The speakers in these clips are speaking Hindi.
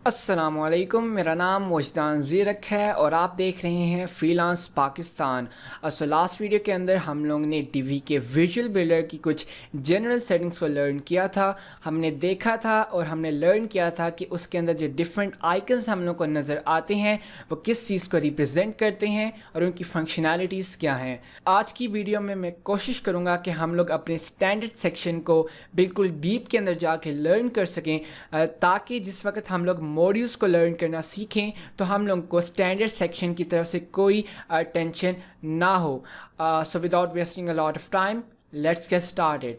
अस्सलामुअलैकुम, मेरा नाम मोजदान ज़ीरक है और आप देख रहे हैं फ्रीलांस पाकिस्तान। लास्ट वीडियो के अंदर हम लोग ने डीवी के विजुअल बिल्डर की कुछ जनरल सेटिंग्स को लर्न किया था। हमने देखा था और हमने लर्न किया था कि उसके अंदर जो डिफरेंट आइकन्स हम लोग को नज़र आते हैं वो किस चीज़ को रिप्रेजेंट करते हैं और उनकी फंक्शनैलिटीज़ क्या हैं। आज की वीडियो में मैं कोशिश करूँगा कि हम लोग अपने स्टैंडर्ड सेक्शन को बिल्कुल डीप के अंदर जाके लर्न कर सकें, ताकि जिस वक्त हम लोग मॉड्यूल्स को लर्न करना सीखें तो हम लोग को स्टैंडर्ड सेक्शन की तरफ से कोई टेंशन ना हो। So without wasting a lot of time, let's get started.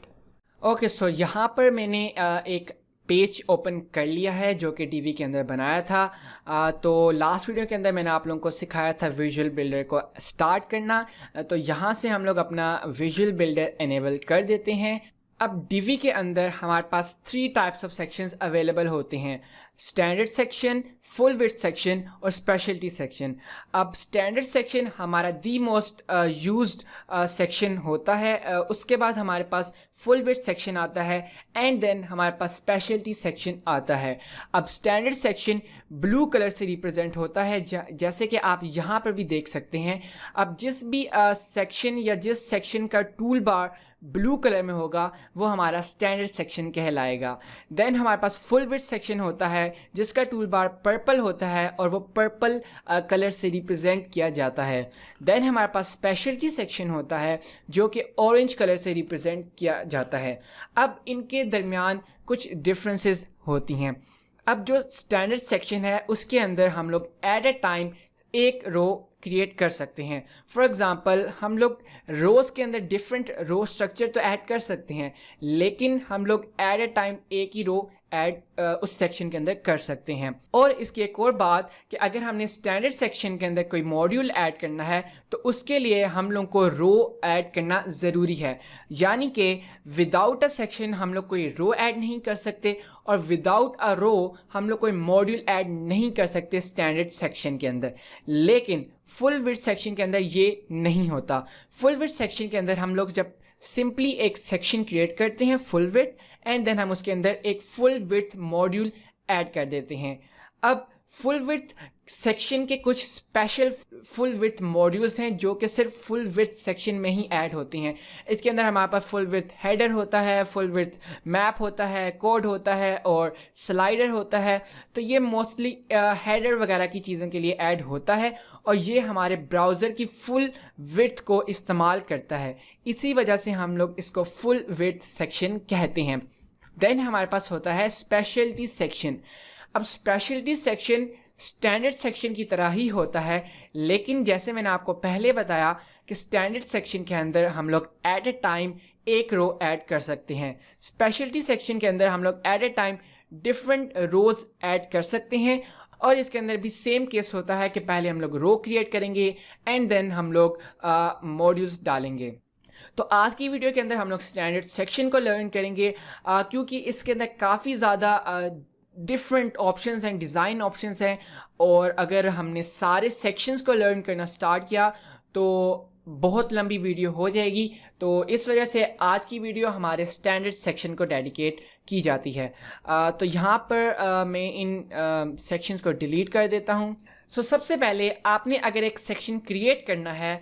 Okay, so यहाँ पर मैंने एक पेज ओपन कर लिया है जो कि डीवी के अंदर बनाया था। तो लास्ट वीडियो के अंदर मैंने आप लोगों को सिखाया था विजुअल बिल्डर को स्टार्ट करना। तो यहाँ से हम लोग अपना विजुअल बिल्डर इनेबल कर देते हैं। अब डीवी के अंदर हमारे पास 3 टाइप्स ऑफ सेक्शंस अवेलेबल होते हैं: standard section, full width section और स्पेशलिटी सेक्शन। अब स्टैंडर्ड सेक्शन हमारा दी मोस्ट यूज्ड सेक्शन होता है। उसके बाद हमारे पास फुल विड्थ सेक्शन आता है एंड देन हमारे पास स्पेशलिटी सेक्शन आता है। अब स्टैंडर्ड सेक्शन ब्लू कलर से रिप्रेजेंट होता है, जैसे कि आप यहाँ पर भी देख सकते हैं। अब जिस भी सेक्शन या जिस सेक्शन का टूल बार ब्लू कलर में होगा वो हमारा स्टैंडर्ड सेक्शन कहलाएगा। देन हमारे पास फुल विड्थ सेक्शन होता है जिसका टूल बार पर्पल होता है और वो पर्पल कलर से रिप्रेजेंट किया जाता है। देन हमारे पास स्पेशलिटी सेक्शन होता है जो कि ऑरेंज कलर से रिप्रेजेंट किया जाता है। अब इनके दरमियान कुछ डिफरेंसेस होती हैं। अब जो स्टैंडर्ड सेक्शन है उसके अंदर हम लोग एट ए टाइम एक रो क्रिएट कर सकते हैं। फॉर एग्ज़ाम्पल हम लोग रोज़ के अंदर डिफरेंट रो स्ट्रक्चर तो ऐड कर सकते हैं, लेकिन हम लोग एट ए टाइम एक ही रो ऐड उस सेक्शन के अंदर कर सकते हैं। और इसकी एक और बात कि अगर हमने स्टैंडर्ड सेक्शन के अंदर कोई मॉड्यूल ऐड करना है तो उसके लिए हम लोग को रो ऐड करना ज़रूरी है। यानी कि विदाउट अ सेक्शन हम लोग कोई रो ऐड नहीं कर सकते और विदाउट अ रो हम लोग कोई मॉड्यूल ऐड नहीं कर सकते स्टैंडर्ड सेक्शन के अंदर। लेकिन फुल विड्थ सेक्शन के अंदर ये नहीं होता। फुल विड्थ सेक्शन के अंदर हम लोग जब सिंपली एक सेक्शन क्रिएट करते हैं फुल विड्थ एंड देन हम उसके अंदर एक फुल विड्थ मॉड्यूल ऐड कर देते हैं। अब फुल विड्थ सेक्शन के कुछ स्पेशल फुल विड्थ मॉड्यूल्स हैं जो कि सिर्फ फुल विड्थ सेक्शन में ही ऐड होते हैं। इसके अंदर हमारे पास फुल विड्थ हेडर होता है, फुल विड्थ मैप होता है, कोड होता है और स्लाइडर होता है। तो ये मोस्टली हेडर वगैरह की चीज़ों के लिए ऐड होता है और ये हमारे ब्राउज़र की फुल विड्थ को इस्तेमाल करता है। इसी वजह से हम लोग इसको फुल विड्थ सेक्शन कहते हैं। देन हमारे पास होता है स्पेशलिटी सेक्शन। अब स्पेशलिटी सेक्शन स्टैंडर्ड सेक्शन की तरह ही होता है, लेकिन जैसे मैंने आपको पहले बताया कि स्टैंडर्ड सेक्शन के अंदर हम लोग एट ए टाइम एक रो ऐड कर सकते हैं। स्पेशलिटी सेक्शन के अंदर हम लोग at a time different rows add कर सकते हैं और इसके अंदर भी सेम केस होता है कि पहले हम लोग रो क्रिएट करेंगे एंड देन हम लोग मॉड्यूल्स डालेंगे। तो आज की वीडियो के अंदर हम लोग स्टैंडर्ड सेक्शन को लर्न करेंगे, क्योंकि इसके अंदर काफ़ी ज़्यादा different options and design options हैं और अगर हमने सारे सेक्शंस को लर्न करना स्टार्ट किया तो बहुत लंबी वीडियो हो जाएगी। तो इस वजह से आज की वीडियो हमारे स्टैंडर्ड सेक्शन को डेडिकेट की जाती है। तो यहाँ पर मैं इन सेक्शंस को डिलीट कर देता हूँ। सो सबसे पहले आपने अगर एक सेक्शन क्रिएट करना है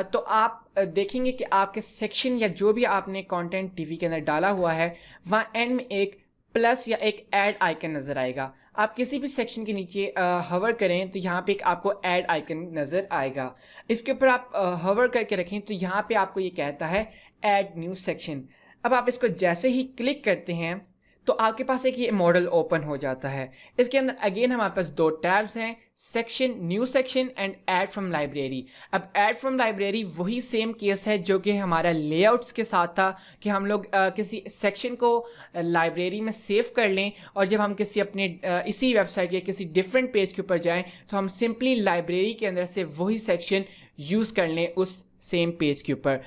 तो आप देखेंगे कि आपके सेक्शन या जो भी आपने कंटेंट टीवी के अंदर डाला हुआ है वहाँ एंड में एक प्लस या एक ऐड आइकन नज़र आएगा। आप किसी भी सेक्शन के नीचे हवर करें तो यहाँ पे एक आपको ऐड आइकन नज़र आएगा। इसके ऊपर आप हवर करके रखें तो यहाँ पे आपको ये कहता है ऐड न्यू सेक्शन। अब आप इसको जैसे ही क्लिक करते हैं तो आपके पास एक ये मॉडल ओपन हो जाता है। इसके अंदर अगेन हमारे पास 2 टैब्स हैं, section, new section and add from library. अब ऐड फ्रॉम लाइब्रेरी वही सेम केस है जो कि हमारा लेआउट्स के साथ था कि हम लोग किसी सेक्शन को लाइब्रेरी में सेव कर लें और जब हम किसी अपने इसी वेबसाइट के किसी डिफरेंट पेज के ऊपर जाएं तो हम सिंपली लाइब्रेरी के अंदर से वही सेक्शन यूज़ कर लें उस सेम पेज के ऊपर।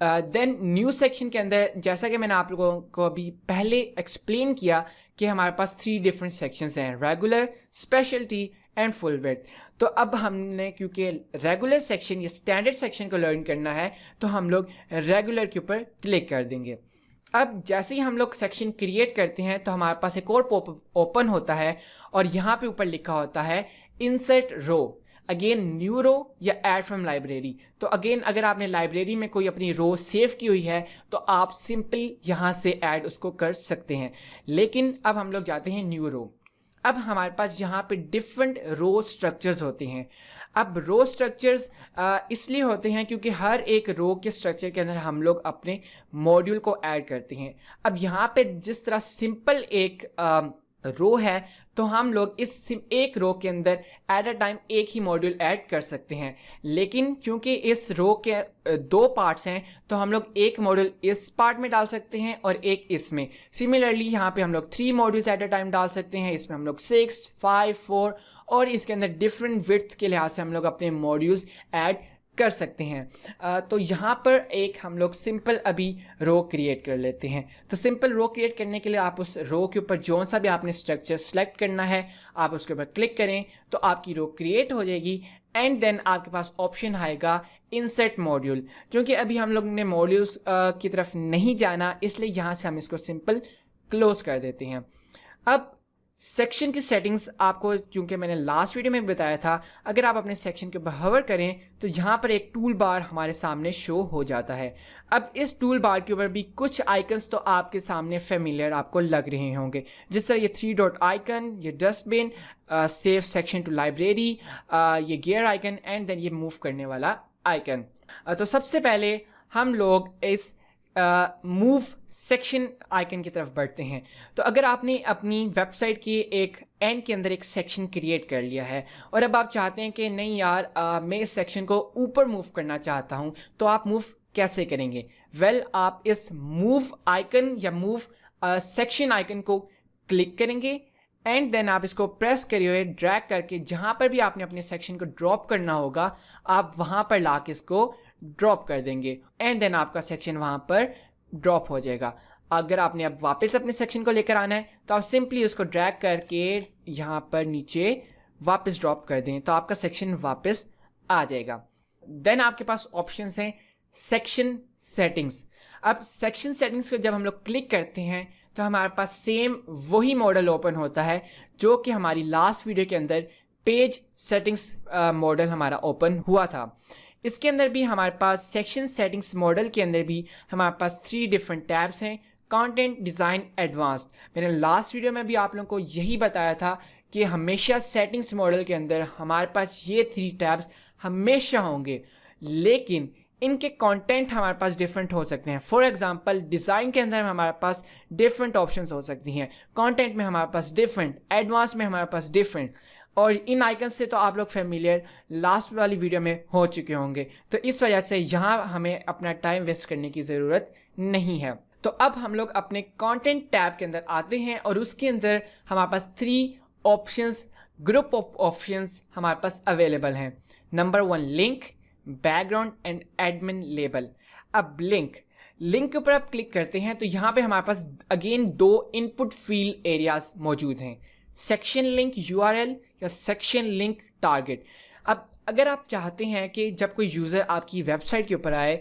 देन न्यू सेक्शन के अंदर जैसा कि मैंने आप लोगों को अभी पहले एक्सप्लेन किया कि हमारे पास 3 डिफरेंट सेक्शंस हैं: regular, speciality and full width. तो अब हमने क्योंकि रेगुलर सेक्शन या स्टैंडर्ड सेक्शन को लर्न करना है तो हम लोग रेगुलर के ऊपर क्लिक कर देंगे। अब जैसे ही हम लोग सेक्शन क्रिएट करते हैं तो हमारे पास एक और पॉपअप ओपन होता है और यहाँ पे ऊपर लिखा होता है insert row, again new row या ऐड फ्रॉम लाइब्रेरी। तो अगेन अगर आपने लाइब्रेरी में कोई अपनी रो सेव की हुई है तो आप सिंपल यहाँ से ऐड उसको कर सकते हैं। लेकिन अब हम लोग जाते हैं न्यू रो। अब हमारे पास यहाँ पे डिफरेंट रो स्ट्रक्चर्स होते हैं। अब रो स्ट्रक्चर्स इसलिए होते हैं क्योंकि हर एक रो के स्ट्रक्चर के अंदर हम लोग अपने मॉड्यूल को ऐड करते हैं। अब यहाँ पे जिस तरह सिंपल एक रो है तो हम लोग इस एक रो के अंदर एट अ टाइम एक ही मॉड्यूल ऐड कर सकते हैं, लेकिन क्योंकि इस रो के दो पार्ट्स हैं तो हम लोग एक मॉड्यूल इस पार्ट में डाल सकते हैं और एक इसमें। सिमिलरली यहाँ पे हम लोग 3 मॉड्यूल्स एट अ टाइम डाल सकते हैं, इसमें हम लोग 6, 5, 4 और इसके अंदर डिफरेंट विड्थ के लिहाज से हम लोग अपने मॉड्यूल्स ऐड कर सकते हैं। तो यहाँ पर एक हम लोग सिंपल अभी रो क्रिएट कर लेते हैं। तो सिंपल रो क्रिएट करने के लिए आप उस रो के ऊपर जो सा भी आपने स्ट्रक्चर सेलेक्ट करना है आप उसके ऊपर क्लिक करें तो आपकी रो क्रिएट हो जाएगी एंड देन आपके पास ऑप्शन आएगा इंसर्ट मॉड्यूल। क्योंकि अभी हम लोग ने मॉड्यूल्स की तरफ नहीं जाना इसलिए यहाँ से हम इसको सिंपल क्लोज कर देते हैं। अब सेक्शन की सेटिंग्स आपको क्योंकि मैंने लास्ट वीडियो में बताया था, अगर आप अपने सेक्शन के ऊपर हवर करें तो यहाँ पर एक टूल बार हमारे सामने शो हो जाता है। अब इस टूल बार के ऊपर भी कुछ आइकन्स तो आपके सामने फेमिलियर आपको लग रहे होंगे, जिस तरह ये 3 डॉट आइकन, ये dustbin, save section two library, ये गियर आइकन एंड देन ये मूव करने वाला आइकन। तो सबसे पहले हम लोग इस मूव सेक्शन आइकन की तरफ बढ़ते हैं। तो अगर आपने अपनी वेबसाइट की एक एंड के अंदर एक सेक्शन क्रिएट कर लिया है और अब आप चाहते हैं कि नहीं यार मैं इस सेक्शन को ऊपर मूव करना चाहता हूं, तो आप मूव कैसे करेंगे? वेल, आप इस मूव आइकन या मूव सेक्शन आइकन को क्लिक करेंगे एंड देन आप इसको प्रेस करिए हुए ड्रैग करके जहां पर भी आपने अपने सेक्शन को ड्रॉप करना होगा आप वहां पर ला के इसको ड्रॉप कर देंगे एंड देन आपका सेक्शन वहां पर ड्रॉप हो जाएगा। अगर आपने अब वापस अपने सेक्शन को लेकर आना है तो आप सिंपली उसको ड्रैग करके यहाँ पर नीचे वापस ड्रॉप कर दें तो आपका सेक्शन वापस आ जाएगा। देन आपके पास ऑप्शंस हैं सेक्शन सेटिंग्स। अब सेक्शन सेटिंग्स को जब हम लोग क्लिक करते हैं तो हमारे पास सेम वही मॉडल ओपन होता है जो कि हमारी लास्ट वीडियो के अंदर पेज सेटिंग्स मॉडल हमारा ओपन हुआ था। इसके अंदर भी हमारे पास सेक्शन सेटिंग्स मॉडल के अंदर भी हमारे पास 3 डिफरेंट टैब्स हैं, कंटेंट, डिज़ाइन, एडवांस्ड। मैंने लास्ट वीडियो में भी आप लोगों को यही बताया था कि हमेशा सेटिंग्स मॉडल के अंदर हमारे पास ये 3 टैब्स हमेशा होंगे, लेकिन इनके कंटेंट हमारे पास डिफरेंट हो सकते हैं। फॉर एग्जांपल डिज़ाइन के अंदर हमारे पास डिफरेंट ऑप्शंस हो सकती हैं, कंटेंट में हमारे पास डिफरेंट, एडवांस में हमारे पास डिफरेंट, और इन आइकन से तो आप लोग फेमिलियर लास्ट वाली वीडियो में हो चुके होंगे। तो इस वजह से यहाँ हमें अपना टाइम वेस्ट करने की ज़रूरत नहीं है। तो अब हम लोग अपने कंटेंट टैब के अंदर आते हैं और उसके अंदर हमारे पास 3 ऑप्शंस, ग्रुप ऑफ ऑप्शंस हमारे पास अवेलेबल हैं। Number 1 link, background and admin label. अब लिंक के ऊपर आप क्लिक करते हैं तो यहाँ पे हमारे पास अगेन 2 इनपुट फील्ड एरियाज मौजूद हैं, सेक्शन लिंक यूआरएल या सेक्शन लिंक टारगेट। अब अगर आप चाहते हैं कि जब कोई यूज़र आपकी वेबसाइट के ऊपर आए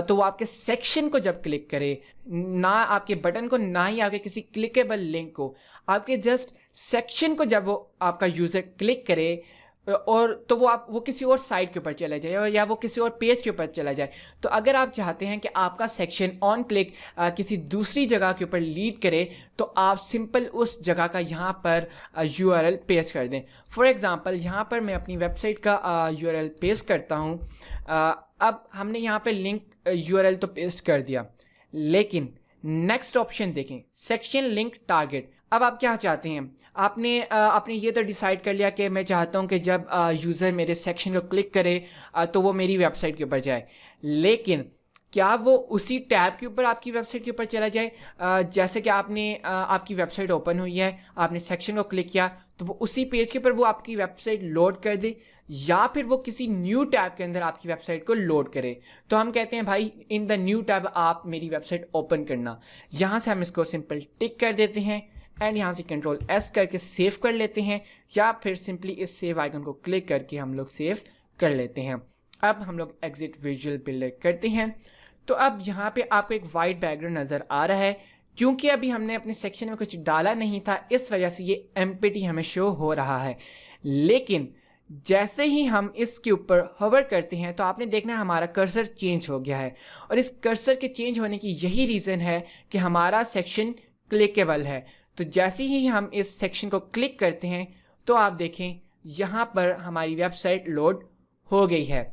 तो वो आपके सेक्शन को जब क्लिक करे, ना आपके बटन को ना ही आपके किसी क्लिकेबल लिंक को, आपके जस्ट सेक्शन को जब वो आपका यूज़र क्लिक करे और तो वो किसी और साइट के ऊपर चला जाए या वो किसी और पेज के ऊपर चला जाए। तो अगर आप चाहते हैं कि आपका सेक्शन ऑन क्लिक किसी दूसरी जगह के ऊपर लीड करे तो आप सिंपल उस जगह का यहाँ पर यूआरएल पेस्ट कर दें। फॉर एग्जांपल यहाँ पर मैं अपनी वेबसाइट का यूआरएल पेस्ट करता हूँ। अब हमने यहाँ पर लिंक यूआरएल तो पेस्ट कर दिया, लेकिन नेक्स्ट ऑप्शन देखें, सेक्शन लिंक टारगेट। अब आप क्या चाहते हैं? आपने ये तो डिसाइड कर लिया कि मैं चाहता हूं कि जब यूज़र मेरे सेक्शन को क्लिक करे तो वो मेरी वेबसाइट के ऊपर जाए, लेकिन क्या वो उसी टैब के ऊपर आपकी वेबसाइट के ऊपर चला जाए? जैसे कि आपकी वेबसाइट ओपन हुई है, आपने सेक्शन को क्लिक किया तो वो उसी पेज के ऊपर वो आपकी वेबसाइट लोड कर दे, या फिर वो किसी न्यू टैब के अंदर आपकी वेबसाइट को लोड करे? तो हम कहते हैं भाई इन द न्यू टैब आप मेरी वेबसाइट ओपन करना। यहाँ से हम इसको सिंपल टिक कर देते हैं एंड यहाँ से कंट्रोल S करके सेव कर लेते हैं, या फिर सिंपली इस सेव आइकन को क्लिक करके हम लोग सेव कर लेते हैं। अब हम लोग एग्जिट विजुअल बिल्डर करते हैं तो अब यहाँ पे आपको एक वाइट बैकग्राउंड नज़र आ रहा है। क्योंकि अभी हमने अपने सेक्शन में कुछ डाला नहीं था, इस वजह से ये एम्प्टी हमें शो हो रहा है। लेकिन जैसे ही हम इसके ऊपर होवर करते हैं तो आपने देखना है हमारा कर्सर चेंज हो गया है। और इस कर्सर के चेंज होने की यही रीज़न है कि हमारा सेक्शन क्लिकेबल है। तो जैसे ही हम इस सेक्शन को क्लिक करते हैं तो आप देखें यहाँ पर हमारी वेबसाइट लोड हो गई है।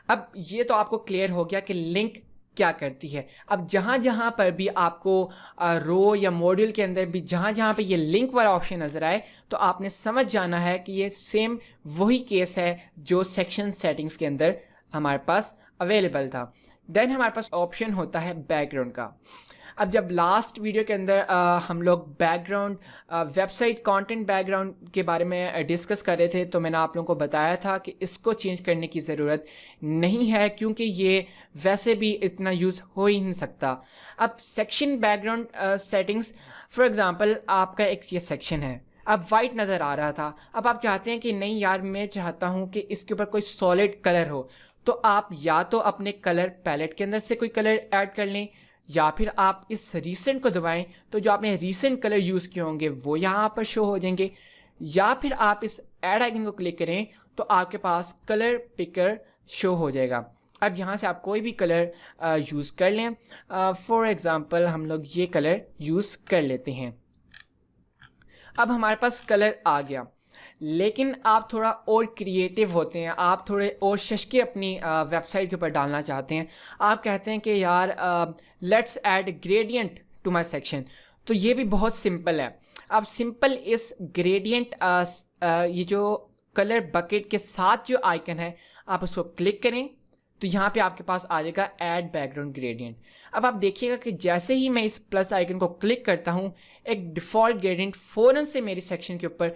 अब ये तो आपको क्लियर हो गया कि लिंक क्या करती है। अब जहाँ जहाँ पर भी आपको रो या मॉड्यूल के अंदर भी जहाँ जहाँ पे ये लिंक वाला ऑप्शन नज़र आए तो आपने समझ जाना है कि ये सेम वही केस है जो सेक्शन सेटिंग्स के अंदर हमारे पास अवेलेबल था। देन हमारे पास ऑप्शन होता है बैकग्राउंड का। अब जब लास्ट वीडियो के अंदर हम लोग बैकग्राउंड वेबसाइट कंटेंट बैकग्राउंड के बारे में डिस्कस कर रहे थे तो मैंने आप लोगों को बताया था कि इसको चेंज करने की ज़रूरत नहीं है क्योंकि ये वैसे भी इतना यूज़ हो ही नहीं सकता। अब section background settings, for example आपका एक ये सेक्शन है, अब वाइट नज़र आ रहा था। अब आप चाहते हैं कि नहीं यार मैं चाहता हूँ कि इसके ऊपर कोई सॉलिड कलर हो, तो आप या तो अपने कलर पैलेट के अंदर से कोई कलर ऐड कर लें या फिर आप इस रीसेंट को दबाएं तो जो आपने रीसेंट कलर यूज़ किए होंगे वो यहाँ पर शो हो जाएंगे, या फिर आप इस ऐड आइकन को क्लिक करें तो आपके पास कलर पिकर शो हो जाएगा। अब यहाँ से आप कोई भी कलर यूज़ कर लें। फॉर एग्ज़ाम्पल हम लोग ये कलर यूज़ कर लेते हैं। अब हमारे पास कलर आ गया, लेकिन आप थोड़ा और क्रिएटिव होते हैं, आप थोड़े और शशके अपनी वेबसाइट के ऊपर डालना चाहते हैं। आप कहते हैं कि यार let's add gradient to my section. तो ये भी बहुत सिंपल है। अब सिंपल इस ग्रेडियंट ये जो कलर बकेट के साथ जो आइकन है आप उसको क्लिक करें तो यहाँ पे आपके पास आ जाएगा ऐड बैकग्राउंड ग्रेडियंट। अब आप देखिएगा कि जैसे ही मैं इस प्लस आइकन को क्लिक करता हूँ एक डिफ़ॉल्ट ग्रेडियंट फ़ौरन से मेरी सेक्शन के ऊपर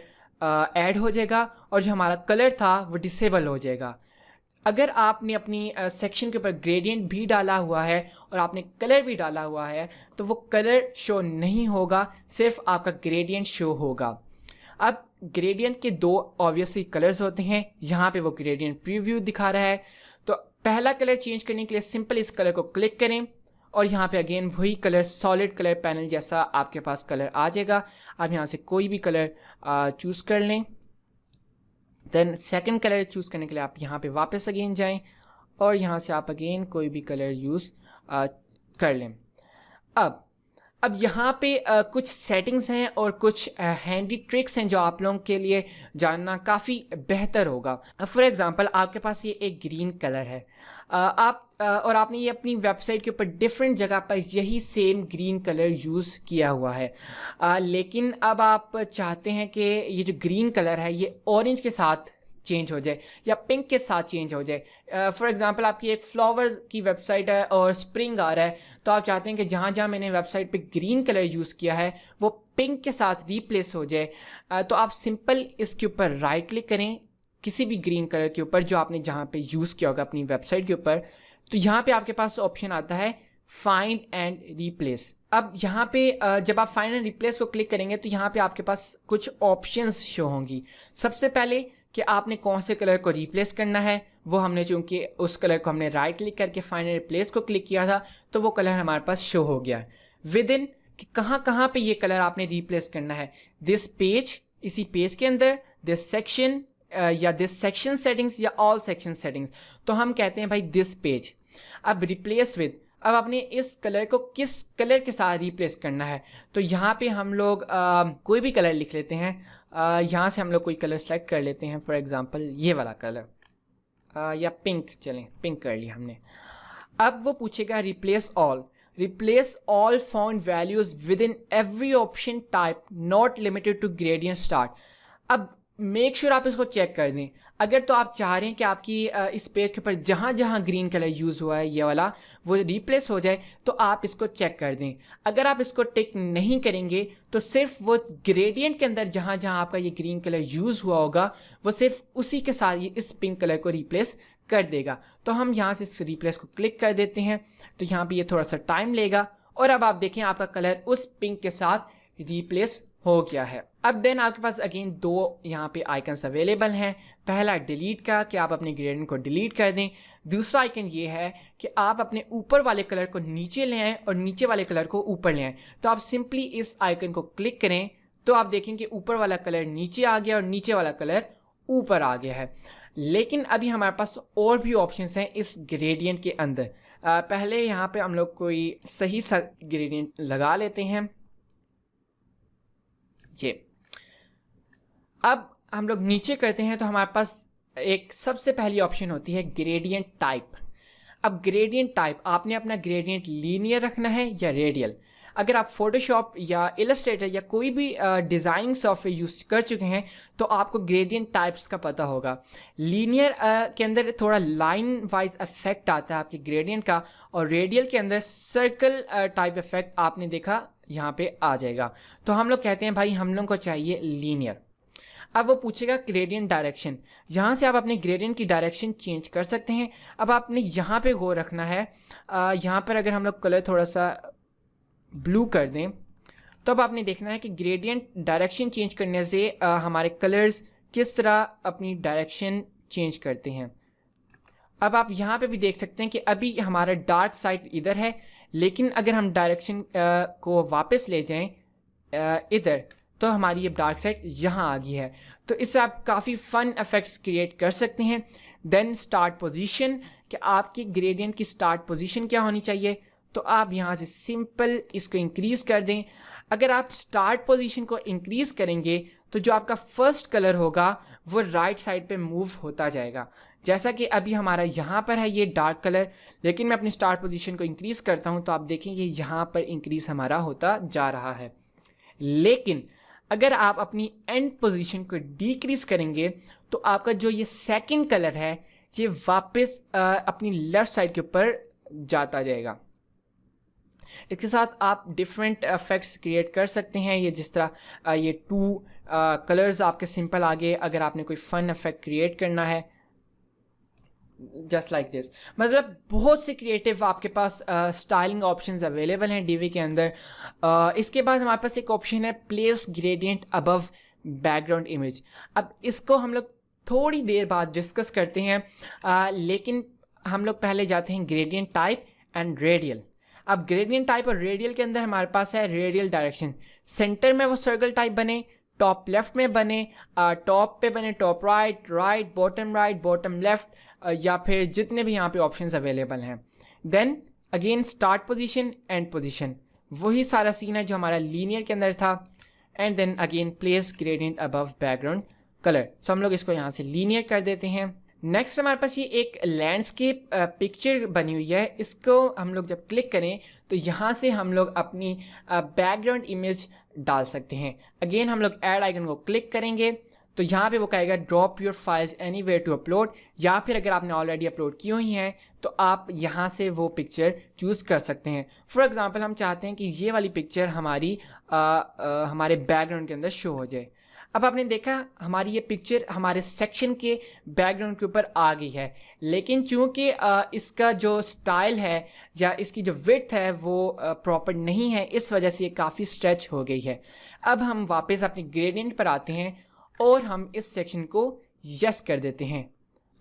ऐड हो जाएगा और जो हमारा कलर था वो डिसेबल हो जाएगा। अगर आपने अपनी सेक्शन के ऊपर ग्रेडियंट भी डाला हुआ है और आपने कलर भी डाला हुआ है तो वो कलर शो नहीं होगा, सिर्फ आपका ग्रेडियंट शो होगा। अब ग्रेडियंट के दो ऑब्वियसली कलर्स होते हैं, यहाँ पे वो ग्रेडियंट प्रीव्यू दिखा रहा है। तो पहला कलर चेंज करने के लिए सिंपल इस कलर को क्लिक करें और यहाँ पे अगेन वही कलर सॉलिड कलर पैनल जैसा आपके पास कलर आ जाएगा। आप यहाँ से कोई भी कलर चूज़ कर लें। देन सेकंड कलर चूज़ करने के लिए आप यहाँ पे वापस अगेन जाएं और यहाँ से आप अगेन कोई भी कलर यूज़ कर लें। अब यहाँ पे कुछ सेटिंग्स हैं और कुछ हैंडी ट्रिक्स हैं जो आप लोगों के लिए जानना काफ़ी बेहतर होगा। फॉर एग्ज़ाम्पल आपके पास ये एक ग्रीन कलर है, और आपने ये अपनी वेबसाइट के ऊपर डिफरेंट जगह पर यही सेम ग्रीन कलर यूज़ किया हुआ है, लेकिन अब आप चाहते हैं कि ये जो ग्रीन कलर है ये ऑरेंज के साथ चेंज हो जाए या पिंक के साथ चेंज हो जाए। फॉर एग्जांपल आपकी एक फ्लावर्स की वेबसाइट है और स्प्रिंग आ रहा है, तो आप चाहते हैं कि जहाँ जहाँ मैंने वेबसाइट पे ग्रीन कलर यूज़ किया है वो पिंक के साथ रिप्लेस हो जाए। तो आप सिंपल इसके ऊपर राइट क्लिक करें किसी भी ग्रीन कलर के ऊपर जो आपने जहाँ पे यूज़ किया होगा अपनी वेबसाइट के ऊपर, तो यहाँ पे आपके पास ऑप्शन आता है फाइंड एंड रिप्लेस। अब यहाँ पे जब आप फाइंड एंड रिप्लेस को क्लिक करेंगे तो यहाँ पे आपके पास कुछ ऑप्शंस शो होंगी। सबसे पहले कि आपने कौन से कलर को रिप्लेस करना है, वो हमने चूँकि उस कलर को हमने राइट क्लिक करके फाइंड एंड रिप्लेस को क्लिक किया था तो वो कलर हमारे पास शो हो गया। विद इन कि कहाँ कहाँ पे ये कलर आपने रिप्लेस करना है, दिस पेज, इसी पेज के अंदर, दिस सेक्शन या दिस सेक्शन सेटिंग्स या ऑल सेक्शन सेटिंग्स। तो हम कहते हैं भाई दिस पेज। अब रिप्लेस विद, अब आपने इस कलर को किस कलर के साथ रिप्लेस करना है, तो यहाँ पे हम लोग कोई भी कलर लिख लेते हैं। यहाँ से हम लोग कोई कलर सेलेक्ट कर लेते हैं, फॉर एग्जांपल ये वाला कलर या पिंक, चलें पिंक कर लिया हमने। अब वो पूछेगा replace all found values within every option type not limited to gradient start. अब मेक श्योर आप इसको चेक कर दें। अगर तो आप चाह रहे हैं कि आपकी इस पेज के ऊपर जहाँ जहाँ ग्रीन कलर यूज़ हुआ है ये वाला वो रिप्लेस हो जाए तो आप इसको चेक कर दें। अगर आप इसको टिक नहीं करेंगे तो सिर्फ वो ग्रेडियंट के अंदर जहाँ जहाँ आपका ये ग्रीन कलर यूज़ हुआ होगा वो सिर्फ उसी के साथ ये इस पिंक कलर को रिप्लेस कर देगा। तो हम यहाँ से इस रिप्लेस को क्लिक कर देते हैं, तो यहाँ पर ये थोड़ा सा टाइम लेगा और अब आप देखें आपका कलर उस पिंक के साथ रिप्लेस हो गया है। अब देन आपके पास अगेन दो यहाँ पे आइकन्स अवेलेबल हैं। पहला डिलीट का, कि आप अपने ग्रेडियंट को डिलीट कर दें। दूसरा आइकन ये है कि आप अपने ऊपर वाले कलर को नीचे ले आएँ और नीचे वाले कलर को ऊपर ले आएँ। तो आप सिंपली इस आइकन को क्लिक करें तो आप देखेंगे ऊपर वाला कलर नीचे आ गया और नीचे वाला कलर ऊपर आ गया है। लेकिन अभी हमारे पास और भी ऑप्शंस हैं इस ग्रेडियंट के अंदर। पहले यहाँ पे हम लोग कोई सही सा ग्रेडियंट लगा लेते हैं। ये अब हम लोग नीचे करते हैं तो हमारे पास एक सबसे पहली ऑप्शन होती है ग्रेडियंट टाइप। अब ग्रेडियंट टाइप आपने अपना ग्रेडियंट लीनियर रखना है या रेडियल। अगर आप फोटोशॉप या इलस्ट्रेटर या कोई भी डिज़ाइनिंग सॉफ्टवेयर यूज़ कर चुके हैं तो आपको ग्रेडियंट टाइप्स का पता होगा। लीनियर के अंदर थोड़ा लाइन वाइज इफेक्ट आता है आपके ग्रेडियंट का, और रेडियल के अंदर सर्कल टाइप इफेक्ट आपने देखा यहाँ पे आ जाएगा। तो हम लोग कहते हैं भाई हम लोग को चाहिए लीनियर। अब वो पूछेगा ग्रेडियंट डायरेक्शन, यहाँ से आप अपने ग्रेडियंट की डायरेक्शन चेंज कर सकते हैं। अब आपने यहाँ पे गौर रखना है, यहाँ पर अगर हम लोग कलर थोड़ा सा ब्लू कर दें तो अब आपने देखना है कि ग्रेडियंट डायरेक्शन चेंज करने से हमारे कलर्स किस तरह अपनी डायरेक्शन चेंज करते हैं। अब आप यहाँ पे भी देख सकते हैं कि अभी हमारा डार्क साइड इधर है, लेकिन अगर हम डायरेक्शन को वापस ले जाएं इधर तो हमारी ये डार्क साइड यहाँ आ गई है। तो इससे आप काफ़ी फ़न इफेक्ट्स क्रिएट कर सकते हैं। देन स्टार्ट पोजीशन, कि आपकी ग्रेडियंट की स्टार्ट पोजीशन क्या होनी चाहिए, तो आप यहाँ से सिंपल इसको इंक्रीज़ कर दें। अगर आप स्टार्ट पोजीशन को इंक्रीज़ करेंगे तो जो आपका फर्स्ट कलर होगा वो राइट साइड पे मूव होता जाएगा। जैसा कि अभी हमारा यहाँ पर है ये डार्क कलर, लेकिन मैं अपनी स्टार्ट पोजीशन को इंक्रीज़ करता हूँ तो आप देखेंगे यहाँ पर इंक्रीज़ हमारा होता जा रहा है। लेकिन अगर आप अपनी एंड पोजीशन को डिक्रीज़ करेंगे तो आपका जो ये सेकंड कलर है ये वापस अपनी लेफ़्ट साइड के ऊपर जाता जाएगा। इसके साथ आप डिफरेंट इफेक्ट्स क्रिएट कर सकते हैं। ये जिस तरह ये टू कलर्स आपके सिंपल आगे, अगर आपने कोई फ़न इफेक्ट क्रिएट करना है जस्ट लाइक दिस। मतलब बहुत से क्रिएटिव आपके पास स्टाइलिंग ऑप्शंस अवेलेबल हैं डीवी के अंदर। इसके बाद हमारे पास एक ऑप्शन है place gradient above background image. अब इसको हम लोग थोड़ी देर बाद डिस्कस करते हैं, लेकिन हम लोग पहले जाते हैं ग्रेडियंट टाइप एंड रेडियल। अब ग्रेडियंट टाइप और रेडियल के अंदर हमारे पास है रेडियल डायरेक्शन। सेंटर में वो सर्कल टाइप बने, टॉप लेफ्ट में बने, टॉप पे बने top right, right bottom left, या फिर जितने भी यहाँ पे ऑप्शंस अवेलेबल हैं। Then again start position end position, वही सारा सीन है जो हमारा लीनियर के अंदर था। And then again place gradient above background colour. So हम लोग इसको यहाँ से लीनियर कर देते हैं। नेक्स्ट हमारे पास ये एक लैंडस्केप पिक्चर बनी हुई है। इसको हम लोग जब क्लिक करें तो यहाँ से हम लोग अपनी बैकग्राउंड इमेज डाल सकते हैं। अगेन हम लोग ऐड आइकन को क्लिक करेंगे तो यहाँ पे वो कहेगा drop your files anywhere to upload, या फिर अगर आपने ऑलरेडी अपलोड की हुई हैं तो आप यहाँ से वो पिक्चर चूज़ कर सकते हैं। फॉर एग्जांपल हम चाहते हैं कि ये वाली पिक्चर हमारी हमारे बैकग्राउंड के अंदर शो हो जाए। अब आपने देखा हमारी ये पिक्चर हमारे सेक्शन के बैकग्राउंड के ऊपर आ गई है, लेकिन चूँकि इसका जो स्टाइल है या इसकी जो विड्थ है वो प्रॉपर नहीं है, इस वजह से ये काफ़ी स्ट्रेच हो गई है। अब हम वापस अपने ग्रेडियंट पर आते हैं और हम इस सेक्शन को यस कर देते हैं।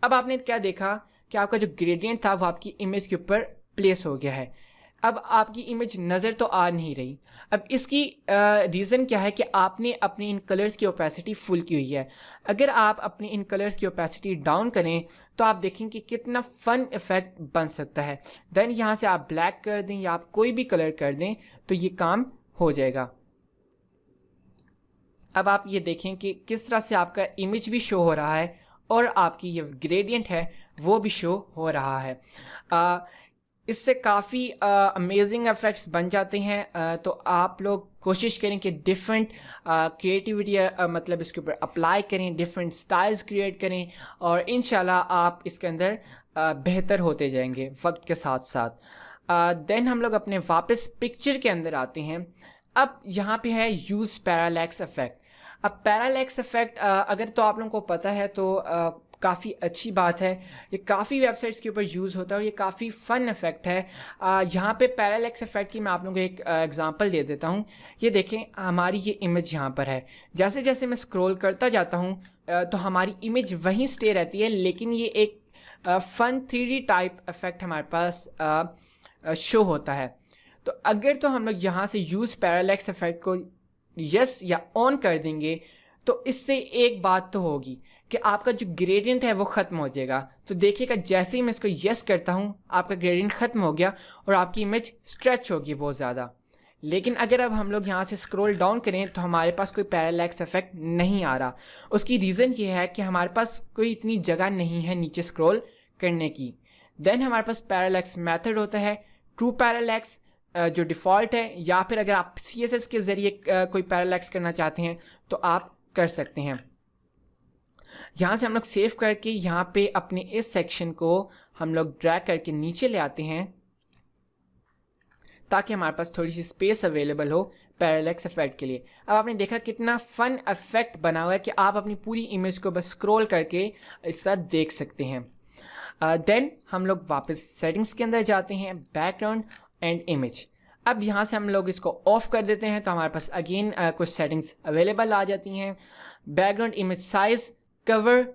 अब आपने क्या देखा कि आपका जो ग्रेडियंट था वो आपकी इमेज के ऊपर प्लेस हो गया है। अब आपकी इमेज नज़र तो आ नहीं रही। अब इसकी रीज़न क्या है कि आपने अपनी इन कलर्स की ओपेसिटी फुल की हुई है। अगर आप अपनी इन कलर्स की ओपेसिटी डाउन करें तो आप देखें कि कितना फ़न इफ़ेक्ट बन सकता है। देन यहाँ से आप ब्लैक कर दें या आप कोई भी कलर कर दें तो ये काम हो जाएगा। अब आप ये देखें कि किस तरह से आपका इमेज भी शो हो रहा है और आपकी ये ग्रेडियंट है वो भी शो हो रहा है। इससे काफ़ी अमेजिंग इफेक्ट्स बन जाते हैं। तो आप लोग कोशिश करें कि डिफरेंट क्रिएटिविटी मतलब इसके ऊपर अप्लाई करें, डिफरेंट स्टाइल्स क्रिएट करें और इंशाल्लाह आप इसके अंदर बेहतर होते जाएंगे वक्त के साथ साथ। देन हम लोग अपने वापस पिक्चर के अंदर आते हैं। अब यहाँ पे है यूज़ पैरालैक्स इफेक्ट। अब पैरालैक्स इफेक्ट अगर तो आप लोगों को पता है तो काफ़ी अच्छी बात है। ये काफ़ी वेबसाइट्स के ऊपर यूज़ होता है और ये काफ़ी फ़न इफ़ेक्ट है। यहाँ पे पैरालैक्स इफ़ेक्ट की मैं आप लोगों को एक एग्जांपल दे देता हूँ। ये देखें, हमारी ये इमेज यहाँ पर है। जैसे जैसे मैं स्क्रॉल करता जाता हूँ तो हमारी इमेज वहीं स्टे रहती है, लेकिन ये एक फ़न 3D टाइप इफ़ेक्ट हमारे पास शो होता है। तो अगर तो हम लोग यहाँ से यूज़ पैरालैक्स इफ़ेक्ट को यस या ऑन कर देंगे तो इससे एक बात तो होगी कि आपका जो ग्रेडियंट है वो ख़त्म हो जाएगा। तो देखिएगा, जैसे ही मैं इसको यस करता हूँ आपका ग्रेडियंट ख़त्म हो गया और आपकी इमेज स्ट्रेच होगी बहुत ज़्यादा। लेकिन अगर अब हम लोग यहाँ से स्क्रॉल डाउन करें तो हमारे पास कोई पैरालैक्स इफेक्ट नहीं आ रहा। उसकी रीज़न ये है कि हमारे पास कोई इतनी जगह नहीं है नीचे स्क्रॉल करने की। देन हमारे पास पैरालैक्स मेथड होता है, ट्रू पैरालैक्स जो डिफ़ॉल्ट है, या फिर अगर आप CSS के ज़रिए कोई पैरालैक्स करना चाहते हैं तो आप कर सकते हैं। यहाँ से हम लोग सेव करके यहाँ पे अपने इस सेक्शन को हम लोग ड्रैग करके नीचे ले आते हैं ताकि हमारे पास थोड़ी सी स्पेस अवेलेबल हो पैरालैक्स इफेक्ट के लिए। अब आपने देखा कितना फन इफेक्ट बना हुआ है कि आप अपनी पूरी इमेज को बस स्क्रॉल करके इस तरह देख सकते हैं। देन हम लोग वापस सेटिंग्स के अंदर जाते हैं, बैकग्राउंड एंड इमेज। अब यहाँ से हम लोग इसको ऑफ कर देते हैं तो हमारे पास अगेन कुछ सेटिंग्स अवेलेबल आ जाती हैं। Background image size, cover,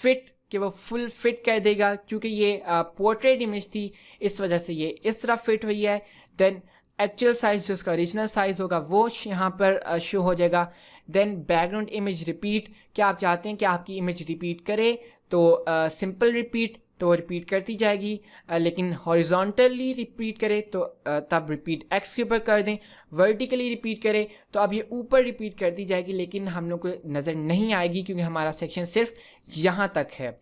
fit कि वो फुल फिट कर देगा, क्योंकि ये पोर्ट्रेट इमेज थी इस वजह से ये इस तरह फिट हुई है। देन एक्चुअल साइज जो उसका ओरिजिनल साइज होगा वो यहाँ पर शो हो जाएगा। देन बैकग्राउंड इमेज रिपीट, क्या आप चाहते हैं कि आपकी इमेज रिपीट करे तो सिंपल रिपीट तो रिपीट करती जाएगी, लेकिन हॉरिजॉन्टली रिपीट करे तो तब रिपीट एक्स के ऊपर कर दें। वर्टिकली रिपीट करे तो अब ये ऊपर रिपीट करती जाएगी, लेकिन हम लोग को नज़र नहीं आएगी क्योंकि हमारा सेक्शन सिर्फ यहाँ तक है।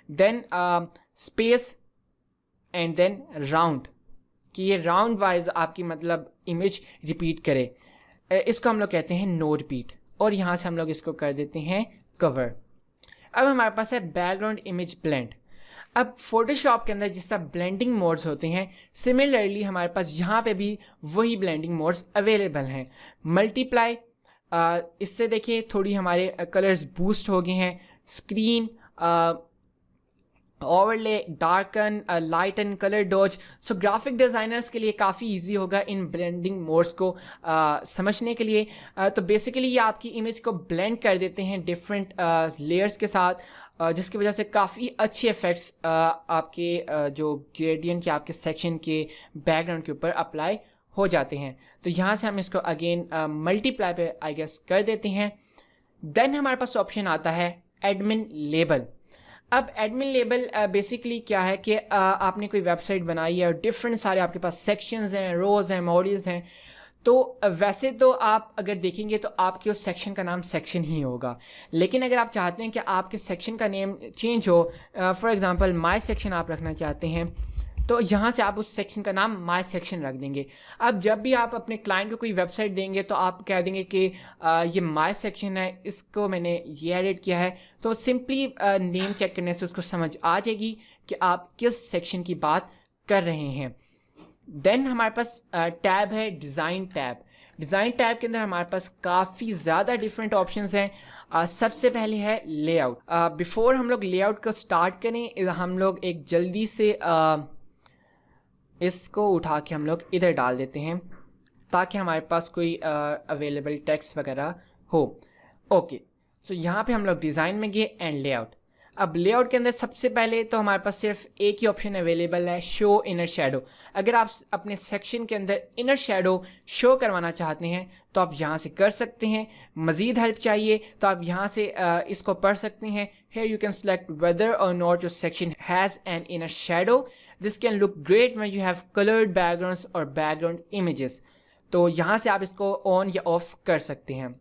Then space and then round, कि ये राउंड वाइज आपकी मतलब इमेज रिपीट करे, इसको हम लोग कहते हैं नो रिपीट। और यहाँ से हम लोग इसको कर देते हैं कवर। अब हमारे पास है बैकग्राउंड इमेज ब्लेंड। अब फोटोशॉप के अंदर जिस तरह ब्लेंडिंग मोड्स होते हैं, सिमिलरली हमारे पास यहाँ पे भी वही ब्लेंडिंग मोड्स अवेलेबल हैं। मल्टीप्लाई, इससे देखिए थोड़ी हमारे कलर्स बूस्ट हो गए हैं। Screen, overlay, darken, lighten, colour dodge. So graphic designers के लिए काफ़ी इजी होगा इन ब्लेंडिंग मोड्स को समझने के लिए। तो बेसिकली ये आपकी इमेज को ब्लेंड कर देते हैं डिफरेंट लेयर्स के साथ, जिसकी वजह से काफ़ी अच्छे इफ़ेक्ट्स आपके जो ग्रेडियंट या आपके सेक्शन के बैकग्राउंड के ऊपर अप्लाई हो जाते हैं। तो यहाँ से हम इसको अगेन मल्टीप्लाई पे आई गेस कर देते हैं। देन हमारे पास ऑप्शन आता है एडमिन लेबल। अब एडमिन लेबल बेसिकली क्या है कि आपने कोई वेबसाइट बनाई है और डिफरेंट सारे आपके पास सेक्शंस हैं, रोज़ हैं, मॉड्यूल्स हैं। तो वैसे तो आप अगर देखेंगे तो आपके उस सेक्शन का नाम सेक्शन ही होगा, लेकिन अगर आप चाहते हैं कि आपके सेक्शन का नेम चेंज हो, फॉर एग्जांपल माय सेक्शन आप रखना चाहते हैं, तो यहाँ से आप उस सेक्शन का नाम माय सेक्शन रख देंगे। अब जब भी आप अपने क्लाइंट को कोई वेबसाइट देंगे तो आप कह देंगे कि ये माय सेक्शन है, इसको मैंने ये एडिट किया है। तो सिंपली नेम चेक करने से उसको समझ आ जाएगी कि आप किस सेक्शन की बात कर रहे हैं। देन हमारे पास टैब है डिज़ाइन टैब। डिज़ाइन टैब के अंदर हमारे पास काफ़ी ज़्यादा डिफरेंट ऑप्शंस हैं। सबसे पहले है लेआउट। बिफोर हम लोग लेआउट को स्टार्ट करें, हम लोग एक जल्दी से इसको उठा के हम लोग इधर डाल देते हैं ताकि हमारे पास कोई अवेलेबल टेक्स्ट वगैरह हो। ओके, सो यहाँ पे हम लोग डिज़ाइन में गए एंड लेआउट। अब लेआउट के अंदर सबसे पहले तो हमारे पास सिर्फ एक ही ऑप्शन अवेलेबल है, शो इनर शेडो। अगर आप अपने सेक्शन के अंदर इनर शेडो शो करवाना चाहते हैं तो आप यहाँ से कर सकते हैं। मज़ीद हेल्प चाहिए तो आप यहाँ से इसको पढ़ सकते हैं। Here you can select whether or not your section has an inner shadow. This can look great when you have colored backgrounds or background images. तो यहाँ से आप इसको ऑन या ऑफ कर सकते हैं।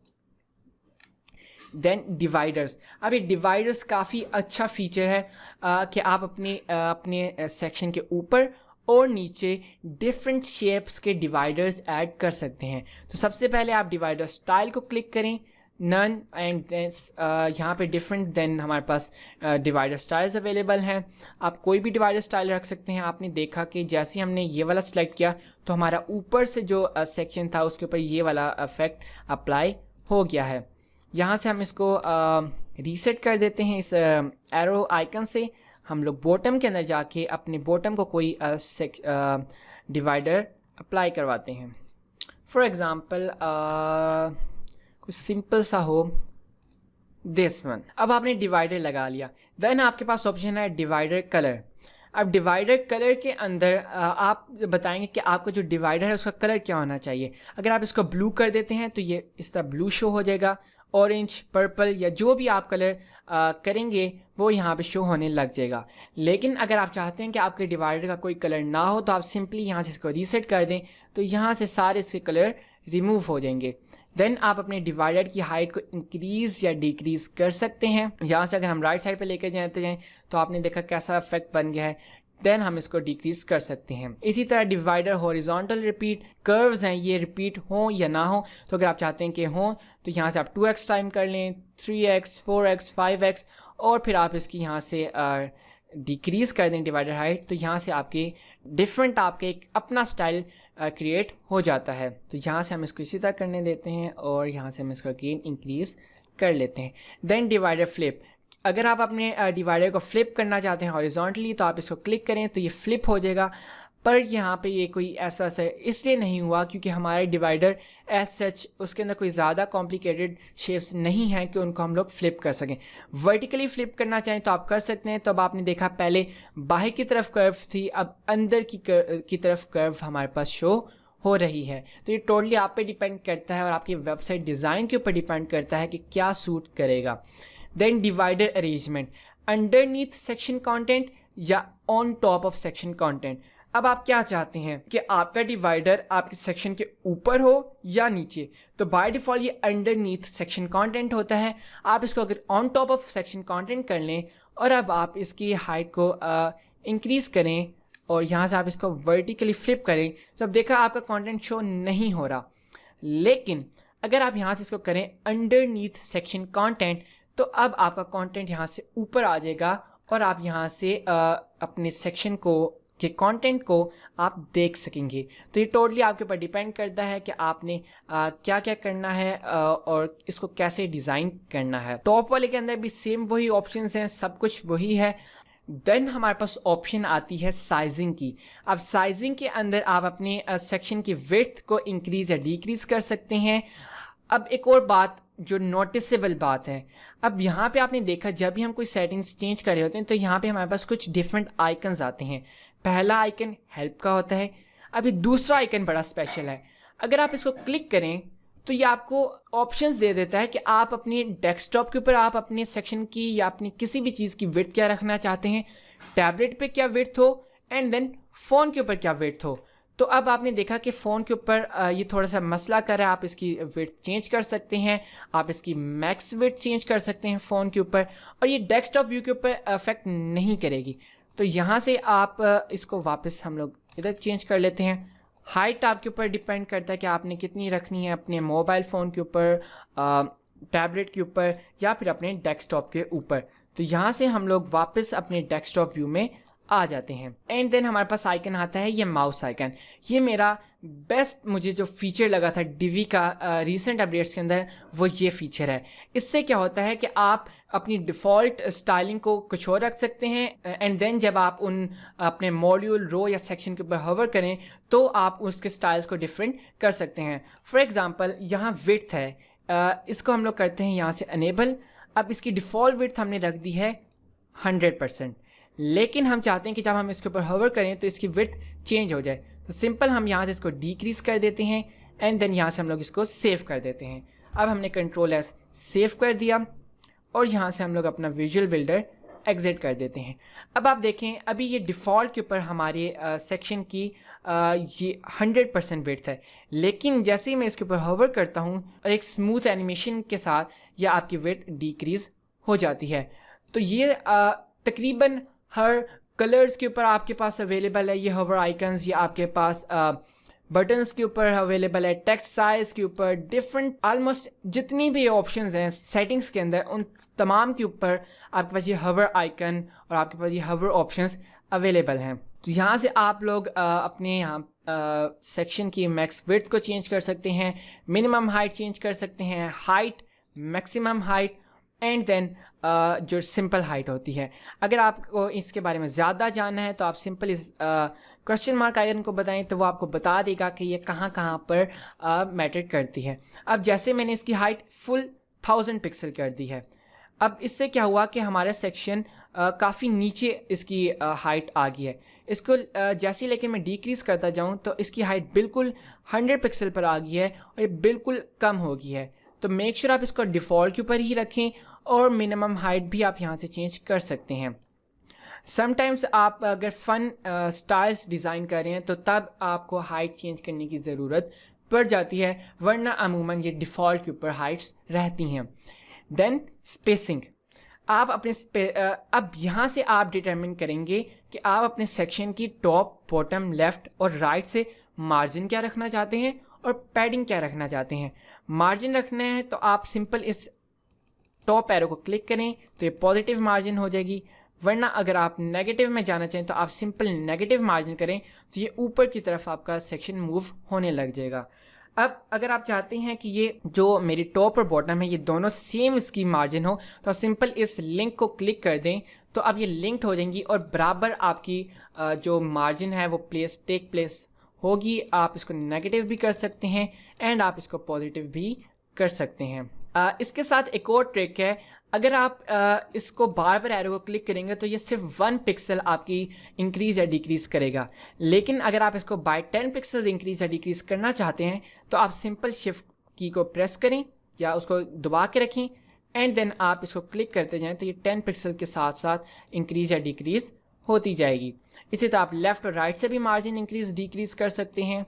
Then dividers. अब ये डिवाइडर्स काफ़ी अच्छा फीचर है कि आप अपने सेक्शन के ऊपर और नीचे डिफरेंट शेप्स के डिवाइडर्स ऐड कर सकते हैं। तो सबसे पहले आप डिवाइडर स्टाइल को क्लिक करें, नन, एंड यहाँ पे डिफरेंट, देन हमारे पास डिवाइडर स्टाइल्स अवेलेबल हैं। आप कोई भी डिवाइडर स्टाइल रख सकते हैं। आपने देखा कि जैसे हमने ये वाला सेलेक्ट किया तो हमारा ऊपर से जो सेक्शन था उसके ऊपर ये वाला इफेक्ट अप्लाई हो गया है। यहाँ से हम इसको रीसेट कर देते हैं इस एरो आइकन से। हम लोग बॉटम के अंदर जाके अपने बॉटम को कोई डिवाइडर अप्लाई करवाते हैं। फॉर एग्ज़ाम्पल कुछ सिंपल सा हो, दिस वन। अब आपने डिवाइडर लगा लिया, देन आपके पास ऑप्शन है डिवाइडर कलर। अब डिवाइडर कलर के अंदर आप बताएंगे कि आपका जो डिवाइडर है उसका कलर क्या होना चाहिए। अगर आप इसको ब्लू कर देते हैं तो ये इस तरह ब्लू शो हो जाएगा, ऑरेंज, पर्पल या जो भी आप कलर करेंगे वो यहाँ पे शो होने लग जाएगा। लेकिन अगर आप चाहते हैं कि आपके डिवाइडर का कोई कलर ना हो तो आप सिंपली यहाँ से इसको रीसेट कर दें, तो यहाँ से सारे इसके कलर रिमूव हो जाएंगे। देन आप अपने डिवाइडर की हाइट को इंक्रीज़ या डिक्रीज़ कर सकते हैं। यहाँ से अगर हम राइट साइड पे लेकर जाते हैं तो आपने देखा कैसा इफेक्ट बन गया है। देन हम इसको डिक्रीज़ कर सकते हैं। इसी तरह डिवाइडर हॉरिजॉन्टल रिपीट, कर्व्स हैं ये रिपीट हों या ना हो, तो अगर आप चाहते हैं कि हों तो यहाँ से आप 2x टाइम कर लें, 3x, 4x, 5x, और फिर आप इसकी यहाँ से डिक्रीज़ कर दें डिवाइडर हाइट, तो यहाँ से आपके डिफरेंट आपके एक अपना स्टाइल क्रिएट हो जाता है। तो यहाँ से हम इसको इसी तरह करने देते हैं और यहाँ से हम इसका गेन इंक्रीज़ कर लेते हैं। देन डिवाइडर फ्लिप, अगर आप अपने डिवाइडर को फ्लिप करना चाहते हैं हॉरिजॉन्टली तो आप इसको क्लिक करें तो ये फ्लिप हो जाएगा। पर यहाँ पे ये कोई ऐसा इसलिए नहीं हुआ क्योंकि हमारे डिवाइडर एज सच उसके अंदर कोई ज़्यादा कॉम्प्लिकेटेड शेप्स नहीं हैं कि उनको हम लोग फ्लिप कर सकें। वर्टिकली फ्लिप करना चाहें तो आप कर सकते हैं। तो अब आपने देखा पहले बाहर की तरफ कर्व थी, अब अंदर की तरफ कर्व हमारे पास शो हो रही है। तो ये टोटली आप पे डिपेंड करता है और आपकी वेबसाइट डिज़ाइन के ऊपर डिपेंड करता है कि क्या सूट करेगा। Then divider arrangement, underneath section content या on top of section content. अब आप क्या चाहते हैं कि आपका डिवाइडर आपके सेक्शन के ऊपर हो या नीचे। तो बाय डिफ़ॉल्ट ये अंडरनीथ सेक्शन कंटेंट होता है। आप इसको अगर on top of section content कर लें और अब आप इसकी हाइट को इंक्रीज़ करें और यहाँ से आप इसको वर्टिकली फ्लिप करें तो अब देखा आपका कंटेंट शो नहीं हो रहा। लेकिन अगर आप यहाँ से इसको करें अंडरनीथ सेक्शन कंटेंट तो अब आपका कंटेंट यहाँ से ऊपर आ जाएगा और आप यहाँ से अपने सेक्शन के कंटेंट को आप देख सकेंगे। तो ये टोटली आपके ऊपर डिपेंड करता है कि आपने क्या क्या करना है और इसको कैसे डिज़ाइन करना है। टॉप वाले के अंदर भी सेम वही ऑप्शंस हैं, सब कुछ वही है। देन हमारे पास ऑप्शन आती है साइजिंग की। अब साइजिंग के अंदर आप अपने सेक्शन की विड्थ को इंक्रीज़ या डिक्रीज़ कर सकते हैं। अब एक और बात जो नोटिसेबल बात है, अब यहाँ पे आपने देखा जब भी हम कोई सेटिंग्स चेंज कर रहे होते हैं तो यहाँ पे हमारे पास कुछ डिफरेंट आइकन्स आते हैं। पहला आइकन हेल्प का होता है। अभी दूसरा आइकन बड़ा स्पेशल है, अगर आप इसको क्लिक करें तो ये आपको ऑप्शंस दे देता है कि आप अपने डेस्कटॉप के ऊपर आप अपने सेक्शन की या अपनी किसी भी चीज़ की विड्थ क्या रखना चाहते हैं, टैबलेट पे क्या विड्थ हो एंड देन फ़ोन के ऊपर क्या विड्थ हो। तो अब आपने देखा कि फ़ोन के ऊपर ये थोड़ा सा मसला कर रहा है, आप इसकी विड्थ चेंज कर सकते हैं, आप इसकी मैक्स विड्थ चेंज कर सकते हैं फ़ोन के ऊपर, और ये डेस्कटॉप व्यू के ऊपर अफेक्ट नहीं करेगी। तो यहाँ से आप इसको वापस हम लोग इधर चेंज कर लेते हैं। हाइट आपके ऊपर डिपेंड करता है कि आपने कितनी रखनी है अपने मोबाइल फ़ोन के ऊपर, टैबलेट के ऊपर या फिर अपने डेस्कटॉप के ऊपर। तो यहाँ से हम लोग वापस अपने डेस्कटॉप व्यू में आ जाते हैं। एंड देन हमारे पास आइकन आता है ये माउस आइकन। ये मेरा बेस्ट मुझे जो फीचर लगा था डिवी का रीसेंट अपडेट्स के अंदर वो ये फीचर है। इससे क्या होता है कि आप अपनी डिफ़ॉल्ट स्टाइलिंग को कुछ और रख सकते हैं एंड देन जब आप उन अपने मॉड्यूल, रो या सेक्शन के ऊपर हवर करें तो आप उसके स्टाइल्स को डिफरेंट कर सकते हैं। फॉर एग्ज़ाम्पल यहाँ विड्थ है, इसको हम लोग करते हैं यहाँ से अनेबल। अब इसकी डिफ़ॉल्ट विड्थ हमने रख दी है 100%, लेकिन हम चाहते हैं कि जब हम इसके ऊपर हवर करें तो इसकी विड्थ चेंज हो जाए। तो सिंपल हम यहाँ से इसको डिक्रीज़ कर देते हैं एंड देन यहाँ से हम लोग इसको सेव कर देते हैं। अब हमने कंट्रोल एस सेव कर दिया और यहाँ से हम लोग अपना विजुअल बिल्डर एग्जिट कर देते हैं। अब आप देखें अभी ये डिफ़ॉल्ट के ऊपर हमारे सेक्शन की ये 100% विड्थ है, लेकिन जैसे ही मैं इसके ऊपर हवर करता हूँ और एक स्मूथ एनिमेशन के साथ ये आपकी विड्थ डिक्रीज़ हो जाती है। तो ये तकरीबन हर कलर्स के ऊपर आपके पास अवेलेबल है। ये हवर आइकन्स ये आपके पास बटन्स के ऊपर अवेलेबल है, टेक्स्ट साइज के ऊपर, डिफरेंट ऑलमोस्ट जितनी भी ऑप्शंस हैं सेटिंग्स के अंदर उन तमाम के ऊपर आपके पास ये हवर आइकन और आपके पास ये हवर ऑप्शंस अवेलेबल हैं। तो यहाँ से आप लोग अपने यहाँ सेक्शन की मैक्स विड्थ को चेंज कर सकते हैं, मिनिमम हाइट चेंज कर सकते हैं, height, maximum height, and then जो सिंपल हाइट होती है। अगर आपको इसके बारे में ज़्यादा जानना है तो आप सिंपल इस क्वेश्चन मार्क आइकन को बताएं तो वो आपको बता देगा कि ये कहाँ कहाँ पर मैटर करती है। अब जैसे मैंने इसकी हाइट फुल 1000 पिक्सल कर दी है, अब इससे क्या हुआ कि हमारा सेक्शन काफ़ी नीचे इसकी हाइट आ गई है। इसको जैसे ही लेकिन मैं डिक्रीज़ करता जाऊँ तो इसकी हाइट बिल्कुल 100 पिक्सल पर आ गई है और ये बिल्कुल कम हो गई है। तो मेक श्योर आप इसको डिफ़ॉल्ट के ऊपर ही रखें और मिनिमम हाइट भी आप यहाँ से चेंज कर सकते हैं। समटाइम्स आप अगर फ़न स्टाइल्स डिज़ाइन कर रहे हैं तो तब आपको हाइट चेंज करने की ज़रूरत पड़ जाती है, वरना अमूमन ये डिफ़ॉल्ट के ऊपर हाइट्स रहती हैं। देन स्पेसिंग, आप अपने अब यहाँ से आप डिटरमिन करेंगे कि आप अपने सेक्शन की टॉप, बॉटम, लेफ़्ट और राइट से मार्जिन क्या रखना चाहते हैं और पैडिंग क्या रखना चाहते हैं। मार्जिन रखना है तो आप सिंपल इस टॉप एरो को क्लिक करें तो ये पॉजिटिव मार्जिन हो जाएगी, वरना अगर आप नेगेटिव में जाना चाहें तो आप सिंपल नेगेटिव मार्जिन करें तो ये ऊपर की तरफ आपका सेक्शन मूव होने लग जाएगा। अब अगर आप चाहते हैं कि ये जो मेरी टॉप और बॉटम है ये दोनों सेम इसकी मार्जिन हो तो आप सिंपल इस लिंक को क्लिक कर दें तो अब ये लिंक्ड हो जाएंगी और बराबर आपकी जो मार्जिन है वो टेक प्लेस होगी। आप इसको नेगेटिव भी कर सकते हैं एंड आप इसको पॉजिटिव भी कर सकते हैं। इसके साथ एक और ट्रिक है, अगर आप इसको बार बार एरो को क्लिक करेंगे तो ये सिर्फ 1 पिक्सल आपकी इंक्रीज़ या डिक्रीज़ करेगा, लेकिन अगर आप इसको बाय 10 पिक्सल इंक्रीज़ या डिक्रीज़ करना चाहते हैं तो आप सिंपल शिफ्ट की को प्रेस करें या उसको दबा के रखें एंड देन आप इसको क्लिक करते जाएं तो ये 10 पिक्सल के साथ साथ इंक्रीज़ या डिक्रीज़ होती जाएगी। इसी तरह आप लेफ़्ट और राइट से भी मार्जिन इंक्रीज़ डिक्रीज़ कर सकते हैं।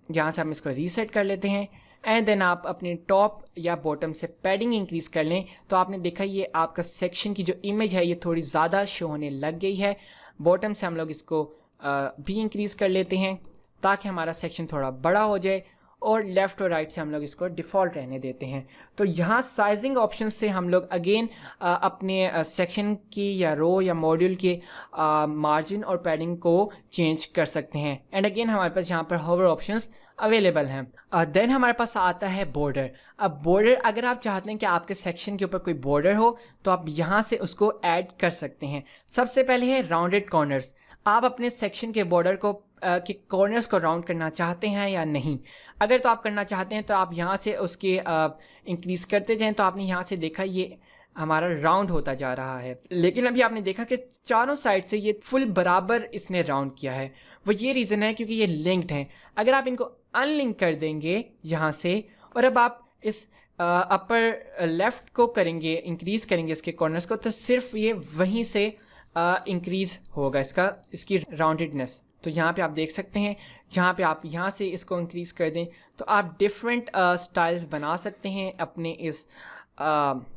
यहाँ से हम इसको रीसेट कर लेते हैं एंड देन आप अपने टॉप या बॉटम से पैडिंग इंक्रीज़ कर लें तो आपने देखा ये आपका सेक्शन की जो इमेज है ये थोड़ी ज़्यादा शो होने लग गई है। बॉटम से हम लोग इसको भी इंक्रीज़ कर लेते हैं ताकि हमारा सेक्शन थोड़ा बड़ा हो जाए और लेफ़्ट और राइट से हम लोग इसको डिफ़ॉल्ट रहने देते हैं। तो यहाँ साइजिंग ऑप्शन से हम लोग अगेन अपने सेक्शन की या रो या मॉड्यूल के मार्जिन और पैडिंग को चेंज कर सकते हैं एंड अगेन हमारे पास यहाँ पर होवर ऑप्शंस अवेलेबल हैं। देन हमारे पास आता है बॉर्डर। अब बॉर्डर अगर आप चाहते हैं कि आपके सेक्शन के ऊपर कोई बॉर्डर हो तो आप यहाँ से उसको ऐड कर सकते हैं। सबसे पहले है राउंडेड कॉर्नर्स। आप अपने सेक्शन के बॉर्डर को के कॉर्नर्स को राउंड करना चाहते हैं या नहीं। अगर तो आप करना चाहते हैं तो आप यहाँ से उसके इंक्रीज़ करते जाएं तो आपने यहाँ से देखा ये हमारा राउंड होता जा रहा है, लेकिन अभी आपने देखा कि चारों साइड से ये फुल बराबर इसने राउंड किया है। वो ये रीज़न है क्योंकि ये लिंक्ड हैं। अगर आप इनको अनलिंक कर देंगे यहाँ से और अब आप इस अपर लेफ़्ट को करेंगे, इंक्रीज़ करेंगे इसके कॉर्नर्स को, तो सिर्फ ये वहीं से इंक्रीज़ होगा इसकी राउंडेडनेस। तो यहाँ पे आप देख सकते हैं, जहाँ पे आप यहाँ से इसको इंक्रीज़ कर दें तो आप डिफरेंट स्टाइल्स बना सकते हैं अपने इस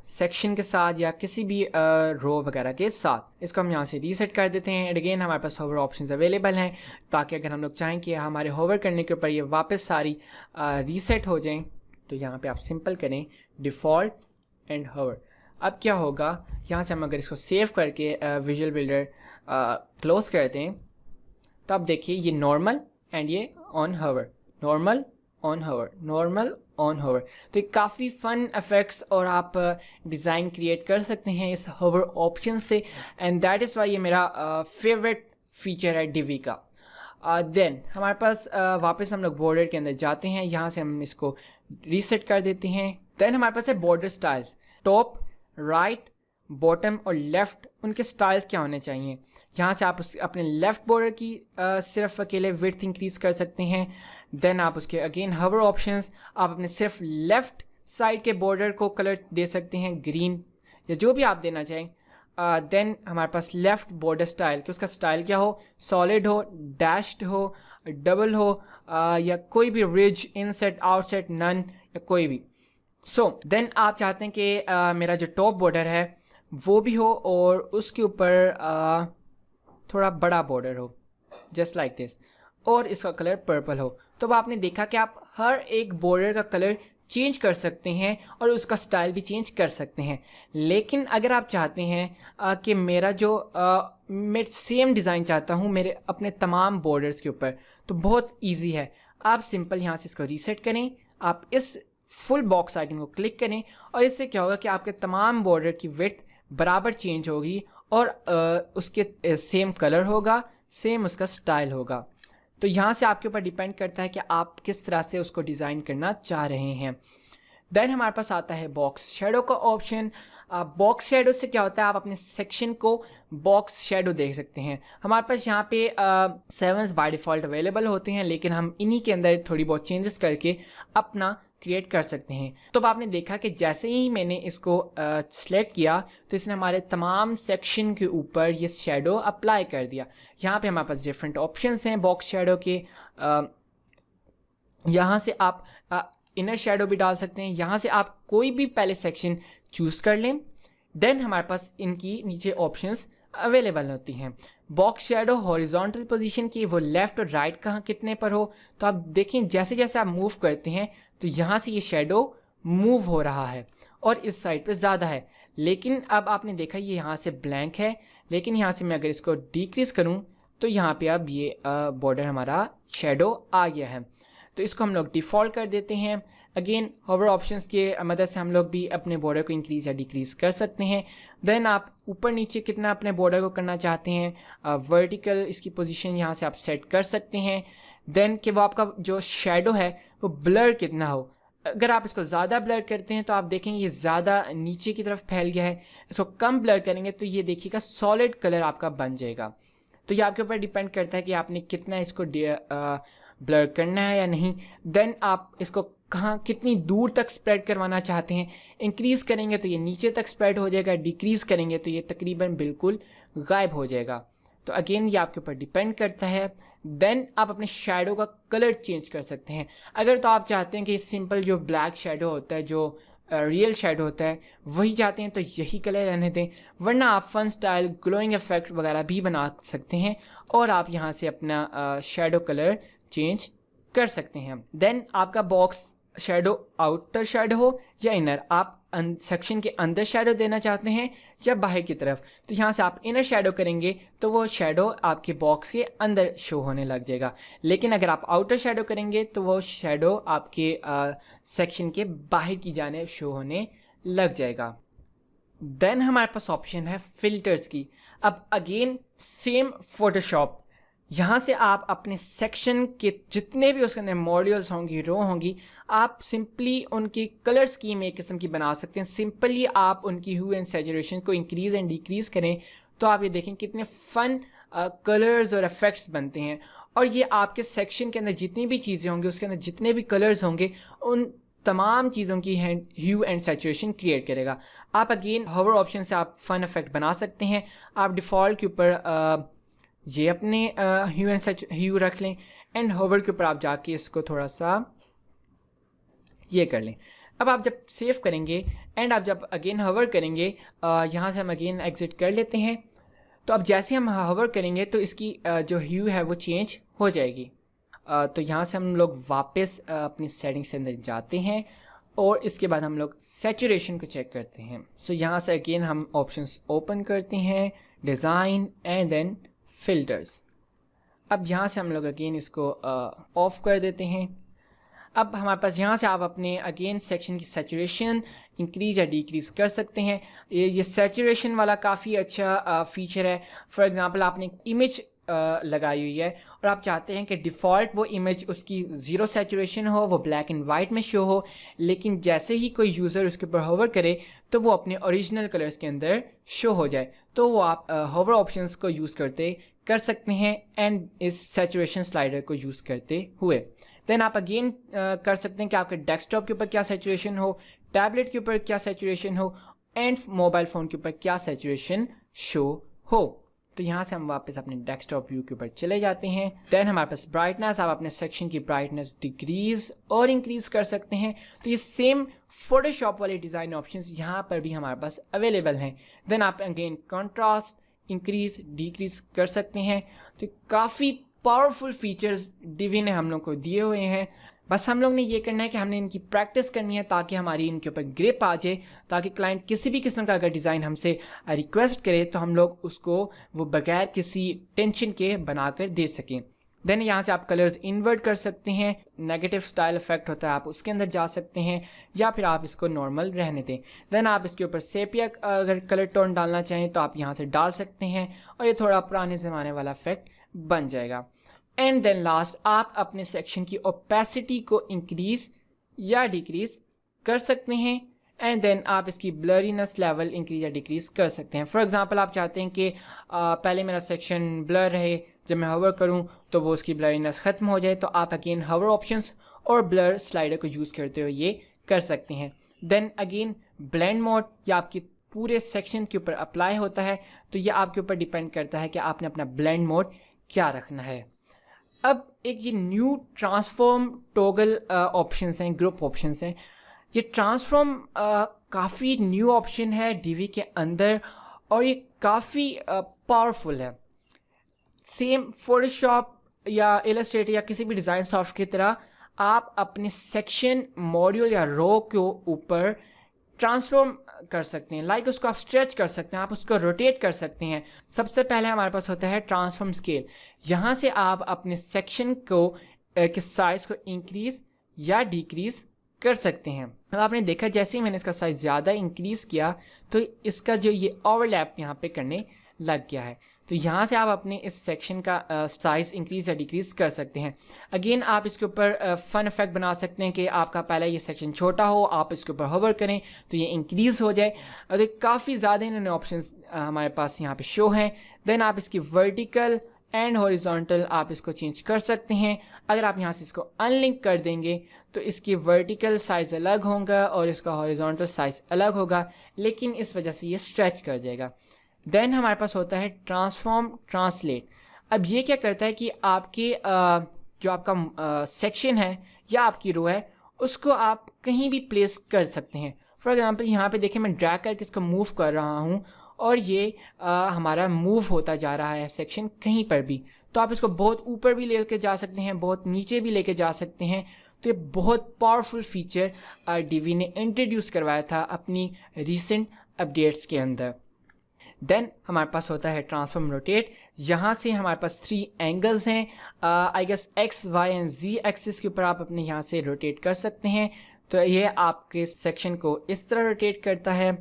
सेक्शन के साथ या किसी भी रो वगैरह के साथ। इसको हम यहाँ से रीसेट कर देते हैं एंड अगेन हमारे पास होवर ऑप्शंस अवेलेबल हैं ताकि अगर हम लोग चाहें कि हमारे होवर करने के ऊपर ये वापस सारी रीसेट हो जाएं तो यहाँ पे आप सिंपल करें डिफ़ॉल्ट एंड होवर। अब क्या होगा, यहाँ से हम अगर इसको सेव करके विजुअल बिल्डर क्लोज करते हैं तो आप देखिए ये नॉर्मल एंड ये on hover, normal on hover, normal on hover. तो ये काफ़ी फ़न इफेक्ट्स और आप डिज़ाइन क्रिएट कर सकते हैं इस होवर ऑप्शन से एंड दैट इज़ वाई ये मेरा फेवरेट फीचर है डिवी का। देन हमारे पास वापस हम लोग बॉर्डर के अंदर जाते हैं, यहाँ से हम इसको रीसेट कर देते हैं। देन हमारे पास है border styles. Top, right, bottom और लेफ़्ट उनके स्टाइल्स क्या होने चाहिए। यहाँ से आप अपने लेफ़्ट बॉर्डर की सिर्फ अकेले विड्थ इंक्रीज़ कर सकते हैं। देन आप उसके अगेन होवर ऑप्शंस, आप अपने सिर्फ लेफ़्ट साइड के बॉर्डर को कलर दे सकते हैं, ग्रीन या जो भी आप देना चाहें। देन हमारे पास लेफ़्ट बॉर्डर स्टाइल कि उसका स्टाइल क्या हो, सॉलिड हो, डैश्ड हो, डबल हो या कोई भी रिज, इनसेट, आउटसेट, नन या कोई भी। देन आप चाहते हैं कि मेरा जो टॉप बॉर्डर है वो भी हो और उसके ऊपर थोड़ा बड़ा बॉर्डर हो जस्ट लाइक दिस और इसका कलर पर्पल हो। तो अब आपने देखा कि आप हर एक बॉर्डर का कलर चेंज कर सकते हैं और उसका स्टाइल भी चेंज कर सकते हैं। लेकिन अगर आप चाहते हैं कि मेरा जो मैं सेम डिज़ाइन चाहता हूँ मेरे अपने तमाम बॉर्डर्स के ऊपर, तो बहुत इजी है। आप सिंपल यहाँ से इसको रीसेट करें, आप इस फुल बॉक्स आइकन को क्लिक करें और इससे क्या होगा कि आपके तमाम बॉर्डर की विड्थ बराबर चेंज होगी और उसके सेम कलर होगा, सेम उसका स्टाइल होगा। तो यहाँ से आपके ऊपर डिपेंड करता है कि आप किस तरह से उसको डिज़ाइन करना चाह रहे हैं। देन हमारे पास आता है बॉक्स शेडो का ऑप्शन। बॉक्स शेडो से क्या होता है, आप अपने सेक्शन को बॉक्स शेडो देख सकते हैं। हमारे पास यहाँ पे 7s बाय डिफ़ॉल्ट अवेलेबल होते हैं, लेकिन हम इन्हीं के अंदर थोड़ी बहुत चेंजेस करके अपना क्रिएट कर सकते हैं। तो अब आपने देखा कि जैसे ही मैंने इसको सिलेक्ट किया तो इसने हमारे तमाम सेक्शन के ऊपर ये शेडो अप्लाई कर दिया। यहाँ पे हमारे पास डिफरेंट ऑप्शंस हैं बॉक्स शेडो के। यहाँ से आप इनर शेडो भी डाल सकते हैं। यहाँ से आप कोई भी पहले सेक्शन चूज़ कर लें, देन हमारे पास इनकी नीचे ऑप्शंस अवेलेबल होती हैं। बॉक्स शेडो हॉरिजॉन्टल पोजीशन की, वो लेफ़्ट और राइट कहाँ कितने पर हो, तो आप देखें जैसे जैसे आप मूव करते हैं तो यहाँ से ये शेडो मूव हो रहा है और इस साइड पे ज़्यादा है। लेकिन अब आपने देखा ये यहाँ से ब्लैंक है, लेकिन यहाँ से मैं अगर इसको डिक्रीज़ करूँ तो यहाँ पे अब ये बॉर्डर हमारा शेडो आ गया है। तो इसको हम लोग डिफ़ॉल्ट कर देते हैं। अगेन होवर ऑप्शंस के मदद से हम लोग भी अपने बॉर्डर को इंक्रीज़ या डिक्रीज़ कर सकते हैं। देन आप ऊपर नीचे कितना अपने बॉर्डर को करना चाहते हैं, वर्टिकल इसकी पोजीशन यहाँ से आप सेट कर सकते हैं। देन कि वो आपका जो शेडो है वो ब्लर कितना हो। अगर आप इसको ज़्यादा ब्लर करते हैं तो आप देखेंगे ये ज़्यादा नीचे की तरफ फैल गया है। इसको कम ब्लर करेंगे तो ये देखिएगा सॉलिड कलर आपका बन जाएगा। तो ये आपके ऊपर डिपेंड करता है कि आपने कितना इसको ब्लर करना है या नहीं। देन आप इसको कहाँ कितनी दूर तक स्प्रेड करवाना चाहते हैं। इंक्रीज़ करेंगे तो ये नीचे तक स्प्रेड हो जाएगा, डिक्रीज़ करेंगे तो ये तकरीबन बिल्कुल गायब हो जाएगा। तो अगेन ये आपके ऊपर डिपेंड करता है। देन आप अपने शेडो का कलर चेंज कर सकते हैं। अगर तो आप चाहते हैं कि सिंपल जो ब्लैक शेडो होता है, जो रियल शेडो होता है, वही चाहते हैं तो यही कलर रहने दें, वरना आप फन स्टाइल ग्लोइंग इफेक्ट वगैरह भी बना सकते हैं और आप यहाँ से अपना शेडो कलर चेंज कर सकते हैं। देन आपका बॉक्स शेडो आउटर शेडो हो या इनर, आप सेक्शन के अंदर शेडो देना चाहते हैं या बाहर की तरफ, तो यहाँ से आप इनर शेडो करेंगे तो वो शेडो आपके बॉक्स के अंदर शो होने लग जाएगा। लेकिन अगर आप आउटर शेडो करेंगे तो वो शेडो आपके सेक्शन के बाहर की जाने शो होने लग जाएगा। देन हमारे पास ऑप्शन है फिल्टर्स की। अब अगेन सेम फोटोशॉप, यहाँ से आप अपने सेक्शन के जितने भी उसके अंदर मॉड्यूल्स होंगी, रो होंगी, आप सिंपली उनकी कलर स्कीम एक किस्म की बना सकते हैं। सिंपली आप उनकी ह्यू एंड सैचुरेशन को इंक्रीज़ एंड डिक्रीज़ करें तो आप ये देखें कितने फ़न कलर्स और इफ़ेक्ट्स बनते हैं। और ये आपके सेक्शन के अंदर जितनी भी चीज़ें होंगी, उसके अंदर जितने भी कलर्स होंगे, उन तमाम चीज़ों की ह्यू एंड सैचुरेशन क्रिएट करेगा। आप अगेन होवर ऑप्शन से आप फ़न इफेक्ट बना सकते हैं। आप डिफ़ॉल्ट के ऊपर ये अपने ह्यू एंड ह्यू रख लें एंड होवर के ऊपर आप जाके इसको थोड़ा सा ये कर लें। अब आप जब सेव करेंगे एंड आप जब अगेन होवर करेंगे, यहाँ से हम अगेन एग्जिट कर लेते हैं। तो अब जैसे हम होवर करेंगे तो इसकी जो ह्यू है वो चेंज हो जाएगी। तो यहाँ से हम लोग वापस अपनी सेटिंग्स के अंदर जाते हैं और इसके बाद हम लोग सैचुरेशन को चेक करते हैं। सो यहाँ से अगेन हम ऑप्शंस ओपन करते हैं, डिज़ाइन एंड देन फिल्टर्स। अब यहाँ से हम लोग अगेन इसको ऑफ कर देते हैं। अब हमारे पास यहाँ से आप अपने अगेन सेक्शन की सैचुरेशन इंक्रीज़ या डिक्रीज़ कर सकते हैं। ये सैचुरेशन वाला काफ़ी अच्छा फीचर है। फॉर एग्जांपल आपने एक इमेज लगाई हुई है और आप चाहते हैं कि डिफ़ॉल्ट वो इमेज उसकी ज़ीरो सैचुरेशन हो, वो ब्लैक एंड वाइट में शो हो, लेकिन जैसे ही कोई यूज़र उसके ऊपर होवर करे तो वो अपने ओरिजिनल कलर्स के अंदर शो हो जाए। तो वो आप होवर ऑप्शंस को यूज़ करते कर सकते हैं एंड इस सैचुरेशन स्लाइडर को यूज़ करते हुए। देन आप अगेन कर सकते हैं कि आपके डेस्कटॉप के ऊपर क्या सैचुरेशन हो, टैबलेट के ऊपर क्या सैचुरेशन हो एंड मोबाइल फ़ोन के ऊपर क्या सैचुरेशन शो हो। तो यहाँ से हम वापस अपने डेस्कटॉप व्यू के ऊपर चले जाते हैं। देन हमारे पास ब्राइटनेस, आप अपने सेक्शन की ब्राइटनेस डिक्रीज़ और इंक्रीज़ कर सकते हैं। तो ये सेम फोटोशॉप वाले डिज़ाइन ऑप्शंस यहाँ पर भी हमारे पास अवेलेबल हैं। देन आप अगेन कॉन्ट्रास्ट इंक्रीज़ डिक्रीज़ कर सकते हैं। तो काफ़ी पावरफुल फीचर्स डिवी ने हम लोग को दिए हुए हैं। बस हम लोग ने ये करना है कि हमने इनकी प्रैक्टिस करनी है ताकि हमारी इनके ऊपर ग्रिप आ जाए, ताकि क्लाइंट किसी भी किस्म का अगर डिज़ाइन हमसे रिक्वेस्ट करे तो हम लोग उसको वो बगैर किसी टेंशन के बनाकर दे सकें। देन यहाँ से आप कलर्स इन्वर्ट कर सकते हैं, नेगेटिव स्टाइल इफेक्ट होता है आप उसके अंदर जा सकते हैं, या फिर आप इसको नॉर्मल रहने दें। देन आप इसके ऊपर सेपिया अगर कलर टोन डालना चाहें तो आप यहाँ से डाल सकते हैं और ये थोड़ा पुराने ज़माने वाला इफेक्ट बन जाएगा। एंड देन लास्ट आप अपने सेक्शन की ओपेसिटी को इंक्रीज़ या डिक्रीज़ कर सकते हैं। एंड देन आप इसकी ब्लरीनेस लेवल इंक्रीज या डिक्रीज कर सकते हैं। फॉर एग्जांपल आप चाहते हैं कि पहले मेरा सेक्शन ब्लर रहे, जब मैं होवर करूं तो वो उसकी ब्लरीनेस ख़त्म हो जाए, तो आप अगेन होवर ऑप्शंस और ब्लर स्लाइडर को यूज़ करते हुए ये कर सकते हैं। देन अगेन ब्लेंड मोड या आपकी पूरे सेक्शन के ऊपर अप्लाई होता है, तो ये आपके ऊपर डिपेंड करता है कि आपने अपना ब्लेंड मोड क्या रखना है। अब एक ये न्यू ट्रांसफॉर्म टॉगल ऑप्शंस हैं, ग्रुप ऑप्शंस हैं। ये ट्रांसफॉर्म काफ़ी न्यू ऑप्शन है डीवी के अंदर और ये काफ़ी पावरफुल है। सेम फोटोशॉप या इलस्ट्रेटर या किसी भी डिज़ाइन सॉफ्ट की तरह आप अपने सेक्शन, मॉड्यूल या रो के ऊपर ट्रांसफॉर्म कर सकते हैं। लाइक उसको आप स्ट्रेच कर सकते हैं, आप उसको रोटेट कर सकते हैं। सबसे पहले हमारे पास होता है ट्रांसफॉर्म स्केल। यहाँ से आप अपने सेक्शन को के साइज़ को इंक्रीज़ या डिक्रीज़ कर सकते हैं। अब आपने देखा जैसे ही मैंने इसका साइज़ ज़्यादा इंक्रीज़ किया तो इसका जो ये ओवरलैप यहाँ पे करने लग गया है। तो यहाँ से आप अपने इस सेक्शन का साइज़ इंक्रीज़ या डिक्रीज़ कर सकते हैं। अगेन आप इसके ऊपर फ़न इफेक्ट बना सकते हैं कि आपका पहला ये सेक्शन छोटा हो, आप इसके ऊपर होवर करें तो ये इंक्रीज़ हो जाए। और काफ़ी ज़्यादा इन्होंने ऑप्शंस हमारे पास यहाँ पे शो हैं। देन आप इसकी वर्टिकल एंड हॉरिजॉन्टल आप इसको चेंज कर सकते हैं। अगर आप यहाँ से इसको अनलिंक कर देंगे तो इसकी वर्टिकल साइज़ अलग होगा और इसका हॉरिजॉन्टल साइज़ अलग होगा, लेकिन इस वजह से ये स्ट्रेच कर जाएगा। देन हमारे पास होता है ट्रांसफॉर्म ट्रांसलेट। अब ये क्या करता है कि आपके जो आपका सेक्शन है या आपकी रो है उसको आप कहीं भी प्लेस कर सकते हैं। फॉर एग्जांपल यहाँ पे देखिए मैं ड्रैग करके इसको मूव कर रहा हूँ और ये हमारा मूव होता जा रहा है सेक्शन कहीं पर भी। तो आप इसको बहुत ऊपर भी लेके जा सकते हैं, बहुत नीचे भी लेके जा सकते हैं। तो ये बहुत पावरफुल फीचर डीवी ने इंट्रोड्यूस करवाया था अपनी रीसेंट अपडेट्स के अंदर। देन हमारे पास होता है ट्रांसफॉर्म रोटेट। यहाँ से हमारे पास 3 एंगल्स हैं, I guess X, Y and Z axis के ऊपर आप अपने यहाँ से रोटेट कर सकते हैं। तो ये आपके सेक्शन को इस तरह रोटेट करता है।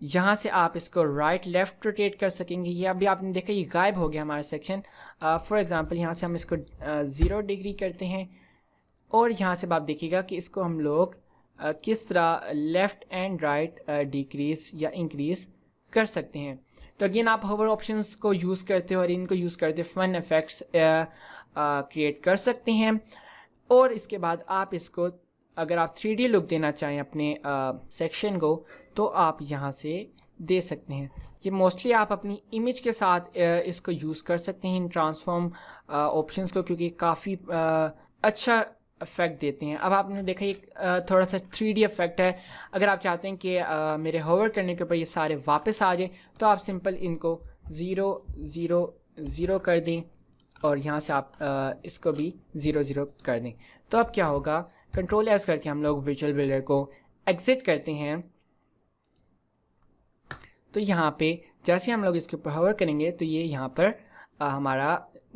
यहाँ से आप इसको राइट लेफ़्ट रोटेट कर सकेंगे। ये अभी आपने देखा ये गायब हो गया हमारा सेक्शन। फॉर एग्ज़ाम्पल यहाँ से हम इसको 0 डिग्री करते हैं और यहाँ से आप देखिएगा कि इसको हम लोग किस तरह लेफ़्ट एंड राइट डिक्रीज़ या इंक्रीज़ कर सकते हैं। तो अगेन आप होवर ऑप्शंस को यूज़ करते हो और इनको यूज़ करते फन इफेक्ट्स क्रिएट कर सकते हैं। और इसके बाद आप इसको अगर आप 3D लुक देना चाहें अपने सेक्शन को तो आप यहाँ से दे सकते हैं। ये मोस्टली आप अपनी इमेज के साथ इसको यूज़ कर सकते हैं इन ट्रांसफॉर्म ऑप्शंस को, क्योंकि काफ़ी अच्छा इफेक्ट देते हैं। अब आपने देखा ये थोड़ा सा 3D इफेक्ट है। अगर आप चाहते हैं कि मेरे होवर करने के ऊपर ये सारे वापस आ जाए तो आप सिंपल इनको 0 0 0 कर दें और यहाँ से आप इसको भी 0 0 कर दें। तो अब क्या होगा, कंट्रोल एस करके हम लोग विजुअल बिल्डर को एग्जिट करते हैं। तो यहाँ पे जैसे हम लोग इसके ऊपर होवर करेंगे तो ये यहाँ पर हमारा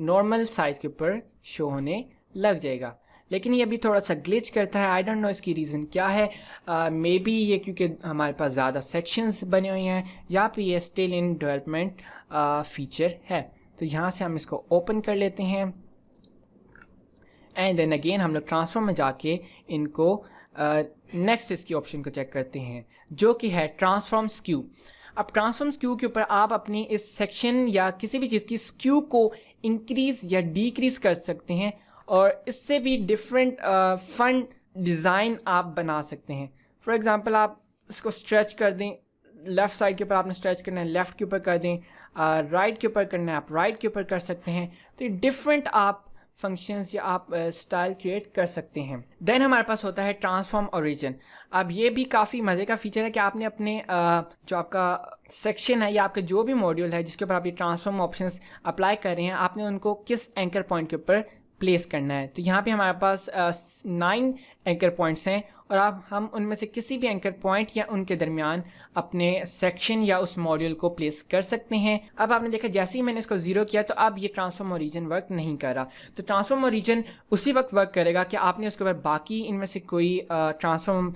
नॉर्मल साइज़ के ऊपर शो होने लग जाएगा। लेकिन ये अभी थोड़ा सा ग्लिच करता है, आई डोंट नो इसकी रीज़न क्या है। मे बी ये क्योंकि हमारे पास ज़्यादा सेक्शंस बने हुए हैं या फिर ये स्टिल इन डेवलपमेंट फीचर है। तो यहाँ से हम इसको ओपन कर लेते हैं एंड देन अगेन हम लोग ट्रांसफॉर्म में जाके इनको नेक्स्ट इसकी ऑप्शन को चेक करते हैं जो कि है ट्रांसफॉर्म स्क्यू। अब ट्रांसफॉर्म स्क्यू के ऊपर आप अपनी इस सेक्शन या किसी भी चीज़ की स्क्यू को इंक्रीज़ या डिक्रीज़ कर सकते हैं और इससे भी डिफरेंट फन डिज़ाइन आप बना सकते हैं। फॉर एग्ज़ाम्पल आप इसको स्ट्रेच कर दें, लेफ़्ट साइड के ऊपर आपने स्ट्रेच करना है, लेफ़्ट के ऊपर कर दें, राइट के ऊपर करना है आप राइट के ऊपर कर सकते हैं। तो ये डिफरेंट आप फंक्शंस या आप स्टाइल क्रिएट कर सकते हैं। देन हमारे पास होता है ट्रांसफॉर्म ओरिजिन। अब ये भी काफ़ी मज़े का फीचर है कि आपने अपने जो आपका सेक्शन है या आपका जो भी मॉड्यूल है जिसके ऊपर आप ये ट्रांसफॉर्म ऑप्शंस अप्लाई कर रहे हैं, आपने उनको किस एंकर पॉइंट के ऊपर प्लेस करना है। तो यहाँ पे हमारे पास 9 एंकर पॉइंट्स हैं और अब हम उनमें से किसी भी एंकर पॉइंट या उनके दरमियान अपने सेक्शन या उस मॉड्यूल को प्लेस कर सकते हैं। अब आपने देखा जैसे ही मैंने इसको 0 किया तो अब ये ट्रांसफॉर्म ओरिजिन वर्क नहीं कर रहा। तो ट्रांसफॉर्म ओरिजिन उसी वक्त वर्क करेगा कि आपने उसके ऊपर बाकी इनमें से कोई ट्रांसफॉर्म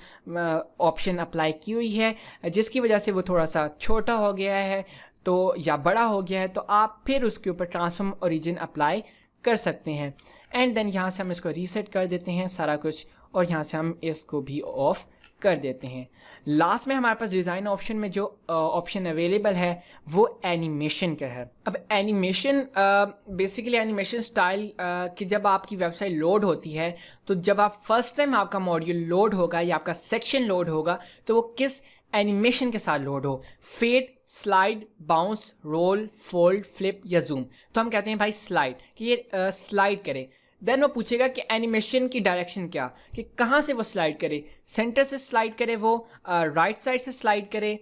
ऑप्शन अप्लाई की हुई है, जिसकी वजह से वो थोड़ा सा छोटा हो गया है तो या बड़ा हो गया है, तो आप फिर उसके ऊपर ट्रांसफॉर्म ओरिजिन अप्लाई कर सकते हैं। एंड देन यहाँ से हम इसको रीसेट कर देते हैं सारा कुछ, और यहाँ से हम इसको भी ऑफ कर देते हैं। लास्ट में हमारे पास डिज़ाइन ऑप्शन में जो ऑप्शन अवेलेबल है वो एनिमेशन का है। अब एनिमेशन बेसिकली एनिमेशन स्टाइल कि जब आपकी वेबसाइट लोड होती है तो जब आप फर्स्ट टाइम आपका मॉड्यूल लोड होगा या आपका सेक्शन लोड होगा तो वो किस एनिमेशन के साथ लोड हो, fade, slide, bounce, roll, fold, flip या जूम। तो हम कहते हैं भाई स्लाइड, कि ये स्लाइड करे। देन वो पूछेगा कि एनिमेशन की डायरेक्शन क्या, कि कहाँ से वो स्लाइड करे, सेंटर से स्लाइड करे, वो राइट साइड से स्लाइड करे,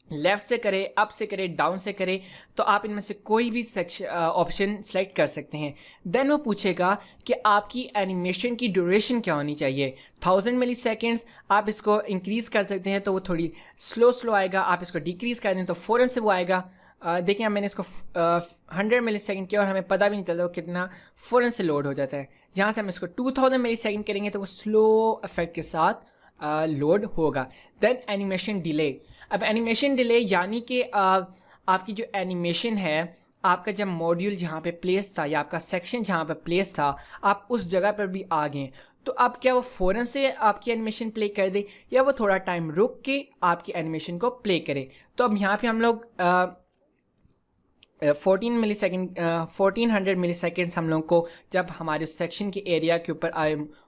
लेफ्ट से करे, अप से करे, डाउन से करे। तो आप इनमें से कोई भी सेक्शन ऑप्शन सेलेक्ट कर सकते हैं। देन वो पूछेगा कि आपकी एनिमेशन की ड्यूरेशन क्या होनी चाहिए। 1000 मिली सेकेंड्स, आप इसको इंक्रीज़ कर सकते हैं तो वो थोड़ी स्लो आएगा, आप इसको डिक्रीज़ कर दें तो फ़ौरन से वो आएगा। देखिए मैंने इसको 100 मिली सेकेंड किया और हमें पता भी नहीं चलता वो कितना फ़ौरन से लोड हो जाता है। यहाँ से हम इसको 2000 मिली सेकेंड करेंगे तो वो स्लो इफेक्ट के साथ लोड होगा। Then animation delay. अब एनिमेशन डिले यानी कि आपकी जो एनिमेशन है, आपका जब मॉड्यूल जहाँ पे प्लेस था या आपका सेक्शन जहाँ पे प्लेस था, आप उस जगह पर भी आ गए, तो अब क्या वो फ़ौरन से आपकी एनिमेशन प्ले कर दे या वो थोड़ा टाइम रुक के आपकी एनिमेशन को प्ले करे। तो अब यहाँ पे हम लोग 1400 मिली सेकेंड्स हम लोग को जब हमारे उस सेक्शन के एरिया के ऊपर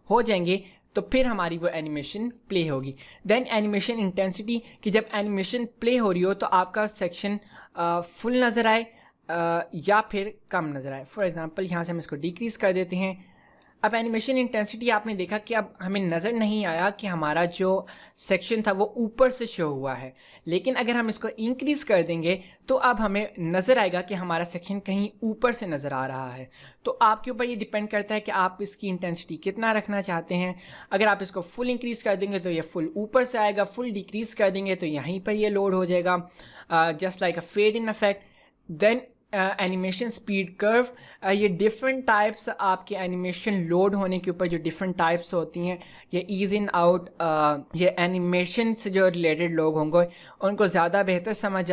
हो जाएंगे तो फिर हमारी वो एनिमेशन प्ले होगी। देन एनिमेशन इंटेंसिटी, कि जब एनिमेशन प्ले हो रही हो तो आपका सेक्शन फुल नज़र आए या फिर कम नज़र आए। फॉर एग्जांपल यहाँ से हम इसको डिक्रीज़ कर देते हैं। अब एनिमेशन इंटेंसिटी आपने देखा कि अब हमें नज़र नहीं आया कि हमारा जो सेक्शन था वो ऊपर से शो हुआ है, लेकिन अगर हम इसको इंक्रीज़ कर देंगे तो अब हमें नज़र आएगा कि हमारा सेक्शन कहीं ऊपर से नज़र आ रहा है। तो आपके ऊपर ये डिपेंड करता है कि आप इसकी इंटेंसिटी कितना रखना चाहते हैं। अगर आप इसको फुल इंक्रीज़ कर देंगे तो ये फुल ऊपर से आएगा, फुल डिक्रीज़ कर देंगे तो यहीं पर ये लोड हो जाएगा, just like a fade in effect. Then animation speed curve, ये डिफरेंट टाइप्स आपके एनिमेशन लोड होने के ऊपर जो डिफरेंट टाइप्स होती हैं, ये ईज इन आउट, ये एनिमेशन से जो रिलेटेड लोग होंगे उनको ज़्यादा बेहतर समझ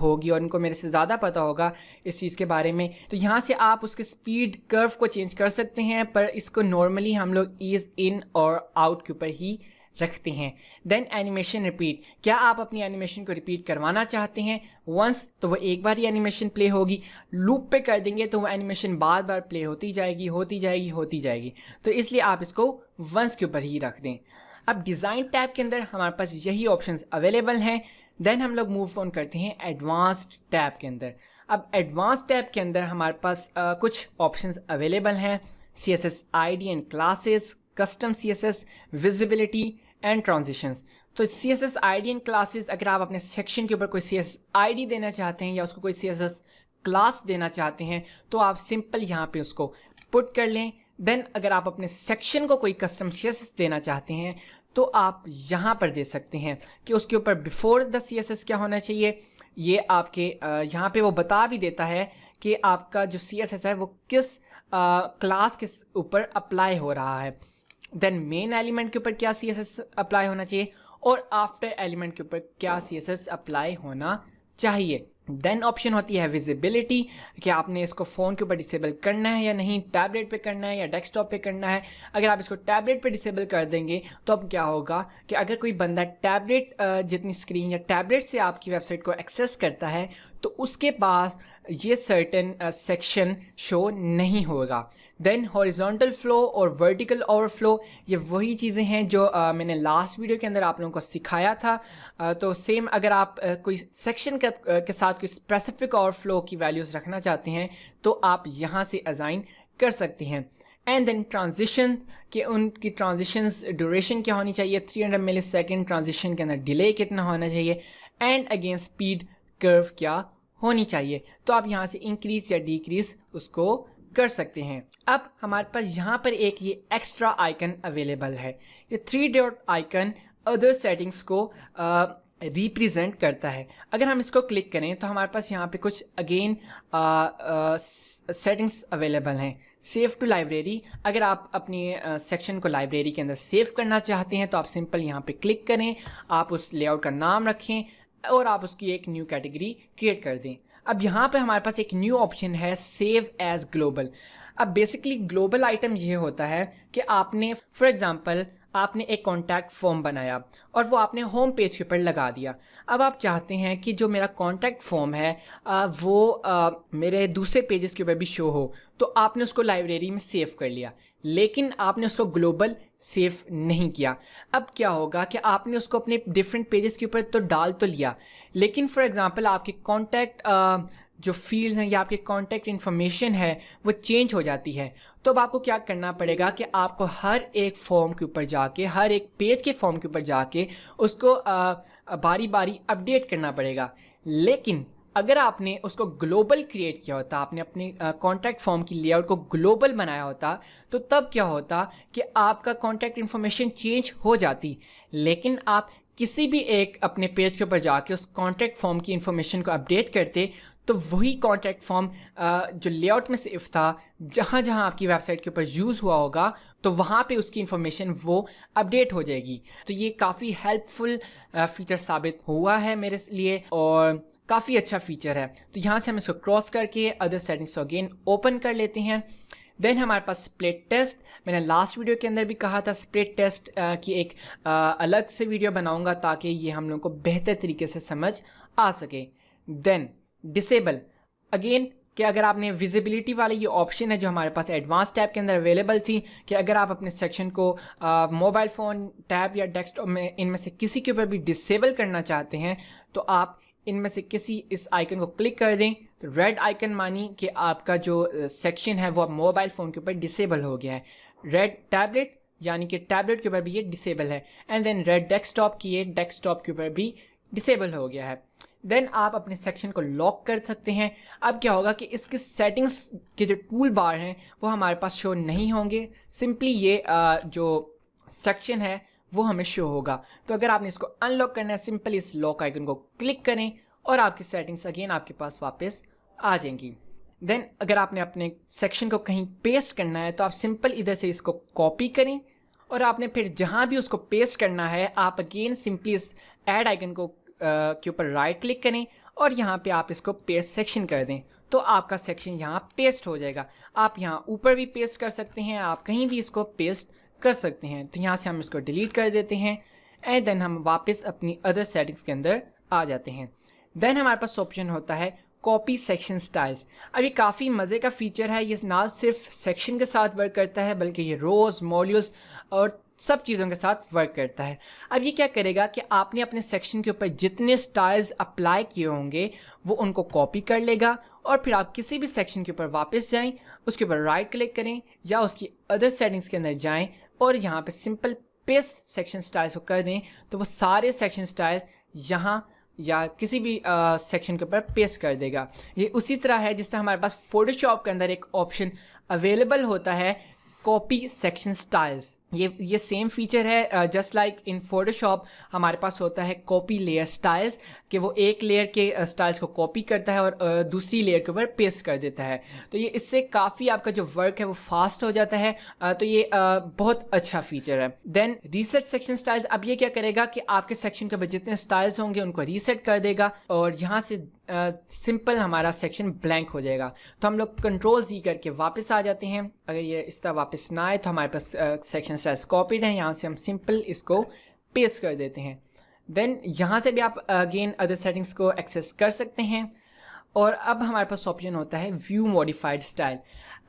होगी और उनको मेरे से ज़्यादा पता होगा इस चीज़ के बारे में। तो यहाँ से आप उसके स्पीड कर्व को चेंज कर सकते हैं, पर इसको नॉर्मली हम लोग ईज इन और आउट के ऊपर ही रखते हैं। देन एनिमेशन रिपीट, क्या आप अपनी एनिमेशन को रिपीट करवाना चाहते हैं वंस तो वो एक बार ही एनिमेशन प्ले होगी, लूप पे कर देंगे तो वो एनिमेशन बार बार प्ले होती जाएगी। तो इसलिए आप इसको वंस के ऊपर ही रख दें। अब डिज़ाइन टैब के अंदर हमारे पास यही ऑप्शंस अवेलेबल हैं। देन हम लोग मूव ऑन करते हैं एडवांस्ड टैब के अंदर। अब एडवांस टैब के अंदर हमारे पास कुछ ऑप्शंस अवेलेबल हैं, CSS ID and classes, custom CSS, visibility and transitions. तो CSS ID एंड क्लासेस, अगर आप अपने सेक्शन के ऊपर कोई CSS ID देना चाहते हैं या उसको कोई CSS क्लास देना चाहते हैं तो आप सिंपल यहाँ पे उसको पुट कर लें। देन अगर आप अपने सेक्शन को कोई कस्टम CSS देना चाहते हैं तो आप यहाँ पर दे सकते हैं कि उसके ऊपर बिफोर द CSS क्या होना चाहिए। ये आपके यहाँ पे वो बता भी देता है कि आपका जो CSS है वो किस क्लास के ऊपर अप्लाई हो रहा है। देन मेन एलिमेंट के ऊपर क्या CSS अप्लाई होना चाहिए और आफ्टर एलिमेंट के ऊपर क्या CSS अप्लाई होना चाहिए। देन ऑप्शन होती है विजिबिलिटी, कि आपने इसको फ़ोन के ऊपर डिसेबल करना है या नहीं, टैबलेट पे करना है या डेस्कटॉप पे करना है। अगर आप इसको टैबलेट पे डिसेबल कर देंगे तो अब क्या होगा कि अगर कोई बंदा टैबलेट जितनी स्क्रीन या टैबलेट से आपकी वेबसाइट को एक्सेस करता है तो उसके पास ये सर्टेन सेक्शन शो नहीं होगा। देन हॉरिजॉन्टल फ्लो और वर्टिकल ओवरफ्लो, ये वही चीज़ें हैं जो मैंने लास्ट वीडियो के अंदर आप लोगों को सिखाया था। तो सेम अगर आप कोई सेक्शन के साथ कोई स्पेसिफिक ओवरफ्लो की वैल्यूज़ रखना चाहते हैं तो आप यहाँ से असाइन कर सकते हैं। एंड देन ट्रांजिशन, कि उनकी ट्रांजिशंस ड्यूरेशन क्या होनी चाहिए, 300 मिली सेकेंड ट्रांजिशन के अंदर डिले कितना होना चाहिए, एंड अगेन स्पीड कर्व क्या होनी चाहिए। तो आप यहाँ से इंक्रीज या डिक्रीज उसको कर सकते हैं। अब हमारे पास यहाँ पर एक ये एक्स्ट्रा आइकन अवेलेबल है। ये 3 डॉट आइकन अदर सेटिंग्स को रिप्रेजेंट करता है। अगर हम इसको क्लिक करें तो हमारे पास यहाँ पे कुछ अगेन सेटिंग्स अवेलेबल हैं। सेव टू लाइब्रेरी, अगर आप अपनी सेक्शन को लाइब्रेरी के अंदर सेव करना चाहते हैं तो आप सिंपल यहाँ पे क्लिक करें, आप उस लेआउट का नाम रखें और आप उसकी एक न्यू कैटेगरी क्रिएट कर दें। अब यहाँ पे हमारे पास एक न्यू ऑप्शन है सेव एज ग्लोबल। अब बेसिकली ग्लोबल आइटम ये होता है कि आपने फॉर एग्जांपल आपने एक कॉन्टैक्ट फॉर्म बनाया और वो आपने होम पेज के ऊपर लगा दिया। अब आप चाहते हैं कि जो मेरा कॉन्टैक्ट फॉर्म है वो मेरे दूसरे पेजेस के ऊपर भी शो हो, तो आपने उसको लाइब्रेरी में सेव कर लिया, लेकिन आपने उसको ग्लोबल सेव नहीं किया। अब क्या होगा कि आपने उसको अपने डिफरेंट पेजेस के ऊपर तो डाल तो लिया, लेकिन फॉर एग्जांपल आपके कॉन्टैक्ट जो फील्ड्स हैं या आपके कॉन्टैक्ट इन्फॉर्मेशन है वो चेंज हो जाती है। तो अब आपको क्या करना पड़ेगा कि आपको हर एक फॉर्म के ऊपर जाके, हर एक पेज के फॉर्म के ऊपर जाके उसको बारी बारी अपडेट करना पड़ेगा। लेकिन अगर आपने उसको ग्लोबल क्रिएट किया होता, आपने अपने कॉन्टैक्ट फॉर्म की लेआउट को ग्लोबल बनाया होता, तो तब क्या होता कि आपका कॉन्टैक्ट इन्फॉर्मेशन चेंज हो जाती, लेकिन आप किसी भी एक अपने पेज के ऊपर जाके उस कॉन्टैक्ट फॉर्म की इन्फॉर्मेशन को अपडेट करते तो वही कॉन्टैक्ट फॉर्म जो लेआउट में सेव था, जहाँ जहाँ आपकी वेबसाइट के ऊपर यूज़ हुआ होगा, तो वहाँ पे उसकी इन्फॉर्मेशन वो अपडेट हो जाएगी। तो ये काफ़ी हेल्पफुल फीचर साबित हुआ है मेरे लिए और काफ़ी अच्छा फीचर है। तो यहाँ से हम इसको क्रॉस करके अदर सेटिंग्स को अगेन ओपन कर लेते हैं। देन हमारे पास स्प्लिट टेस्ट, मैंने लास्ट वीडियो के अंदर भी कहा था स्प्लिट टेस्ट की एक अलग से वीडियो बनाऊंगा ताकि ये हम लोग को बेहतर तरीके से समझ आ सके। देन डिसेबल, अगेन कि अगर आपने विजिबिलिटी वाली ये ऑप्शन है जो हमारे पास एडवांस टैब के अंदर अवेलेबल थी, कि अगर आप अपने सेक्शन को मोबाइल फ़ोन टैब या डेस्कटॉप में इनमें से किसी के ऊपर भी डिसेबल करना चाहते हैं तो आप इनमें से किसी इस आइकन को क्लिक कर दें। तो रेड आइकन मानी कि आपका जो सेक्शन है वो अब मोबाइल फ़ोन के ऊपर डिसेबल हो गया है। रेड टैबलेट यानी कि टैबलेट के ऊपर भी ये डिसेबल है, एंड देन रेड डेस्कटॉप की ये डेस्कटॉप के ऊपर भी डिसेबल हो गया है। देन आप अपने सेक्शन को लॉक कर सकते हैं। अब क्या होगा कि इसके सेटिंग्स के जो टूल बार हैं वो हमारे पास शो नहीं होंगे, सिंपली ये जो सेक्शन है वो हमें शो होगा। तो अगर आपने इसको अनलॉक करना है, सिंपली इस लॉक आइकन को क्लिक करें और आपकी सेटिंग्स अगेन आपके पास वापस आ जाएंगी। देन अगर आपने अपने सेक्शन को कहीं पेस्ट करना है तो आप सिंपल इधर से इसको कॉपी करें और आपने फिर जहाँ भी उसको पेस्ट करना है आप अगेन सिंपली इस ऐड आइकन को के ऊपर राइट क्लिक करें और यहाँ पे आप इसको पेस्ट सेक्शन कर दें, तो आपका सेक्शन यहाँ पेस्ट हो जाएगा। आप यहाँ ऊपर भी पेस्ट कर सकते हैं, आप कहीं भी इसको पेस्ट कर सकते हैं। तो यहाँ से हम इसको डिलीट कर देते हैं एंड देन हम वापस अपनी अदर सेटिंग्स के अंदर आ जाते हैं। देन हमारे पास ऑप्शन होता है कॉपी सेक्शन स्टाइल्स। अब ये काफ़ी मज़े का फीचर है। ये ना सिर्फ सेक्शन के साथ वर्क करता है बल्कि ये रोज़, मॉड्यूल्स और सब चीज़ों के साथ वर्क करता है। अब ये क्या करेगा कि आपने अपने सेक्शन के ऊपर जितने स्टाइल्स अप्लाई किए होंगे वो उनको कॉपी कर लेगा और फिर आप किसी भी सेक्शन के ऊपर वापस जाएं, उसके ऊपर राइट क्लिक करें या उसकी अदर सेटिंग्स के अंदर जाएं और यहाँ पे सिंपल पेस्ट सेक्शन स्टाइल्स को कर दें, तो वो सारे सेक्शन स्टाइल्स यहाँ या किसी भी सेक्शन के ऊपर पेस्ट कर देगा। ये उसी तरह है जिस तरह हमारे पास फोटोशॉप के अंदर एक ऑप्शन अवेलेबल होता है कॉपी सेक्शन स्टाइल्स। ये सेम फीचर है। जस्ट लाइक इन फोटोशॉप हमारे पास होता है कॉपी लेयर स्टाइल्स, कि वो एक लेयर के स्टाइल्स को कॉपी करता है और दूसरी लेयर के ऊपर पेस्ट कर देता है। तो ये इससे काफ़ी आपका जो वर्क है वो फास्ट हो जाता है। तो ये बहुत अच्छा फीचर है। देन रीसेट सेक्शन स्टाइल्स, अब ये क्या करेगा कि आपके सेक्शन के ऊपर जितने स्टाइल्स होंगे उनको रीसेट कर देगा और यहाँ से सिंपल हमारा सेक्शन ब्लैंक हो जाएगा। तो हम लोग कंट्रोल जी करके वापस आ जाते हैं। अगर ये इस तरह वापस ना आए तो हमारे पास सेक्शन स्टाइल्स कॉपीड है, यहाँ से हम सिंपल इसको पेस्ट कर देते हैं। देन यहाँ से भी आप अगेन अदर सेटिंग्स को एक्सेस कर सकते हैं। और अब हमारे पास ऑप्शन होता है व्यू मॉडिफाइड स्टाइल।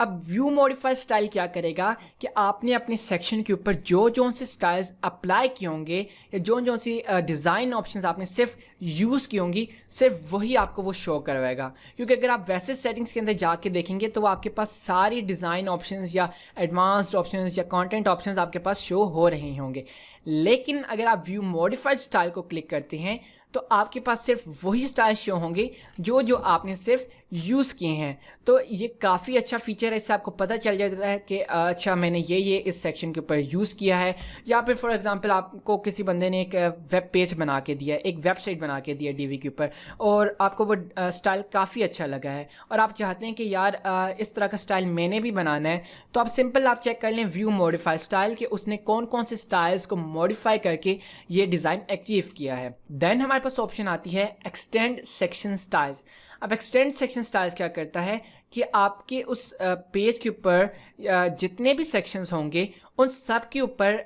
अब व्यू मॉडिफाइड स्टाइल क्या करेगा कि आपने अपने सेक्शन के ऊपर जो से स्टाइल्स अप्लाई किए होंगे या जो सी डिज़ाइन ऑप्शंस आपने सिर्फ यूज़ की होंगी, सिर्फ वही आपको वो शो करवाएगा। क्योंकि अगर आप वैसे सेटिंग्स के अंदर जाके देखेंगे तो वो आपके पास सारी डिज़ाइन ऑप्शंस या एडवांस्ड ऑप्शंस या कंटेंट ऑप्शंस आपके पास शो हो रहे होंगे। लेकिन अगर आप व्यू मॉडिफाइड स्टाइल को क्लिक करते हैं तो आपके पास सिर्फ वही स्टाइल शो होंगे जो आपने सिर्फ यूज़ किए हैं। तो ये काफ़ी अच्छा फीचर है, इससे आपको पता चल जाता है कि अच्छा मैंने ये इस सेक्शन के ऊपर यूज़ किया है। या फिर फॉर एग्जांपल आपको किसी बंदे ने एक वेब पेज बना के दिया है, एक वेबसाइट बना के दिया है डीवी के ऊपर, और आपको वो स्टाइल काफ़ी अच्छा लगा है और आप चाहते हैं कि यार इस तरह का स्टाइल मैंने भी बनाना है, तो आप सिंपल आप चेक कर लें व्यू मॉडिफाई स्टाइल के उसने कौन कौन से स्टाइल्स को मॉडिफाई करके ये डिज़ाइन अचीव किया है। देन हमारे पास ऑप्शन आती है एक्सटेंड सेक्शन स्टाइल्स। अब एक्सटेंड सेक्शन स्टाइल्स क्या करता है कि आपके उस पेज के ऊपर जितने भी सेक्शंस होंगे उन सब के ऊपर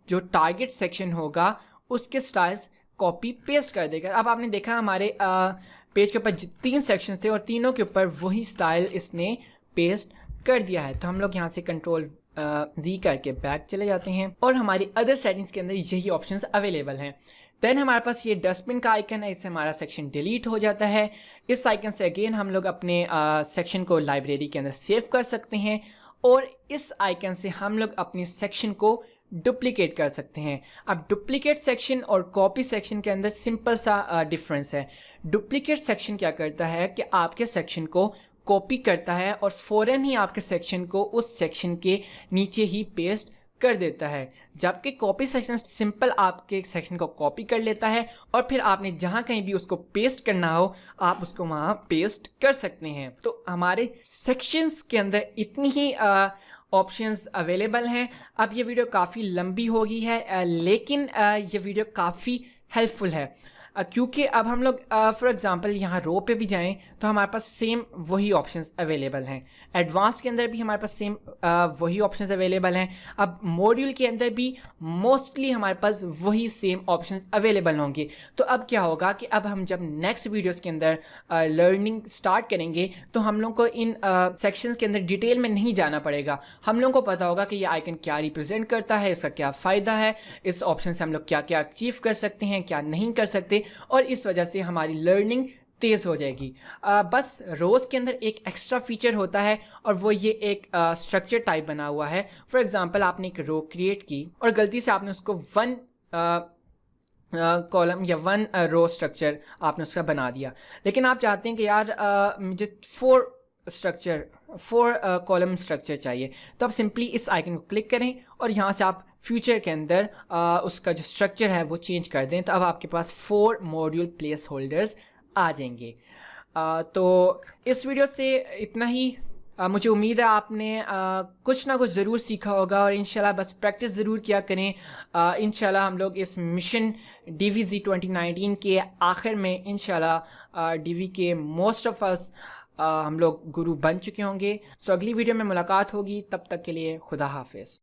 जो टारगेट सेक्शन होगा उसके स्टाइल्स कॉपी पेस्ट कर देगा। अब आपने देखा हमारे पेज के ऊपर 3 सेक्शन थे और तीनों के ऊपर वही स्टाइल इसने पेस्ट कर दिया है। तो हम लोग यहाँ से कंट्रोल जी करके बैक चले जाते हैं और हमारी अदर सेटिंग्स के अंदर यही ऑप्शंस अवेलेबल हैं। देन हमारे पास ये डस्टबिन का आइकन है, इससे हमारा सेक्शन डिलीट हो जाता है। इस आइकन से अगेन हम लोग अपने सेक्शन को लाइब्रेरी के अंदर सेव कर सकते हैं और इस आइकन से हम लोग अपनी सेक्शन को डुप्लीकेट कर सकते हैं। अब डुप्लीकेट सेक्शन और कॉपी सेक्शन के अंदर सिंपल सा डिफरेंस है। डुप्लीकेट सेक्शन क्या करता है कि आपके सेक्शन को कॉपी करता है और फ़ौरन ही आपके सेक्शन को उस सेक्शन के नीचे ही पेस्ट कर देता है, जबकि कॉपी सेक्शन सिंपल आपके सेक्शन को कॉपी कर लेता है और फिर आपने जहां कहीं भी उसको पेस्ट करना हो आप उसको वहां पेस्ट कर सकते हैं। तो हमारे सेक्शंस के अंदर इतनी ही ऑप्शंस अवेलेबल हैं। अब ये वीडियो काफ़ी लंबी हो गई है लेकिन ये वीडियो काफ़ी हेल्पफुल है क्योंकि अब हम लोग फॉर एग्जांपल यहाँ रो पे भी जाएं तो हमारे पास सेम वही ऑप्शंस अवेलेबल हैं। एडवांस के अंदर भी हमारे पास सेम वही ऑप्शंस अवेलेबल हैं। अब मॉड्यूल के अंदर भी मोस्टली हमारे पास वही सेम ऑप्शंस अवेलेबल होंगे। तो अब क्या होगा कि अब हम जब नेक्स्ट वीडियोस के अंदर लर्निंग स्टार्ट करेंगे तो हम लोग को इन सेक्शंस के अंदर डिटेल में नहीं जाना पड़ेगा। हम लोग को पता होगा कि ये आइकन क्या रिप्रेजेंट करता है, इसका क्या फ़ायदा है, इस ऑप्शन से हम लोग क्या क्या अचीव कर सकते हैं, क्या नहीं कर सकते, और इस वजह से हमारी लर्निंग तेज़ हो जाएगी। बस रोज़ के अंदर एक एक्स्ट्रा फीचर होता है और वो ये एक स्ट्रक्चर टाइप बना हुआ है। फॉर एग्जांपल आपने एक रो क्रिएट की और गलती से आपने उसको 1 कॉलम या 1 रो स्ट्रक्चर आपने उसका बना दिया, लेकिन आप चाहते हैं कि यार मुझे 4 कॉलम स्ट्रक्चर चाहिए। तो आप सिंपली इस आइकन को क्लिक करें और यहाँ से आप फ्यूचर के अंदर उसका जो स्ट्रक्चर है वो चेंज कर दें। तो अब आपके पास 4 मॉड्यूल प्लेस होल्डर्स आ जाएंगे। तो इस वीडियो से इतना ही। मुझे उम्मीद है आपने कुछ ना कुछ ज़रूर सीखा होगा और इंशाल्लाह बस प्रैक्टिस ज़रूर किया करें। इंशाल्लाह हम लोग इस मिशन DVZ 2019 के आखिर में इंशाल्लाह DV के मोस्ट ऑफ अस हम लोग गुरु बन चुके होंगे। सो अगली वीडियो में मुलाकात होगी, तब तक के लिए खुदा हाफिज़।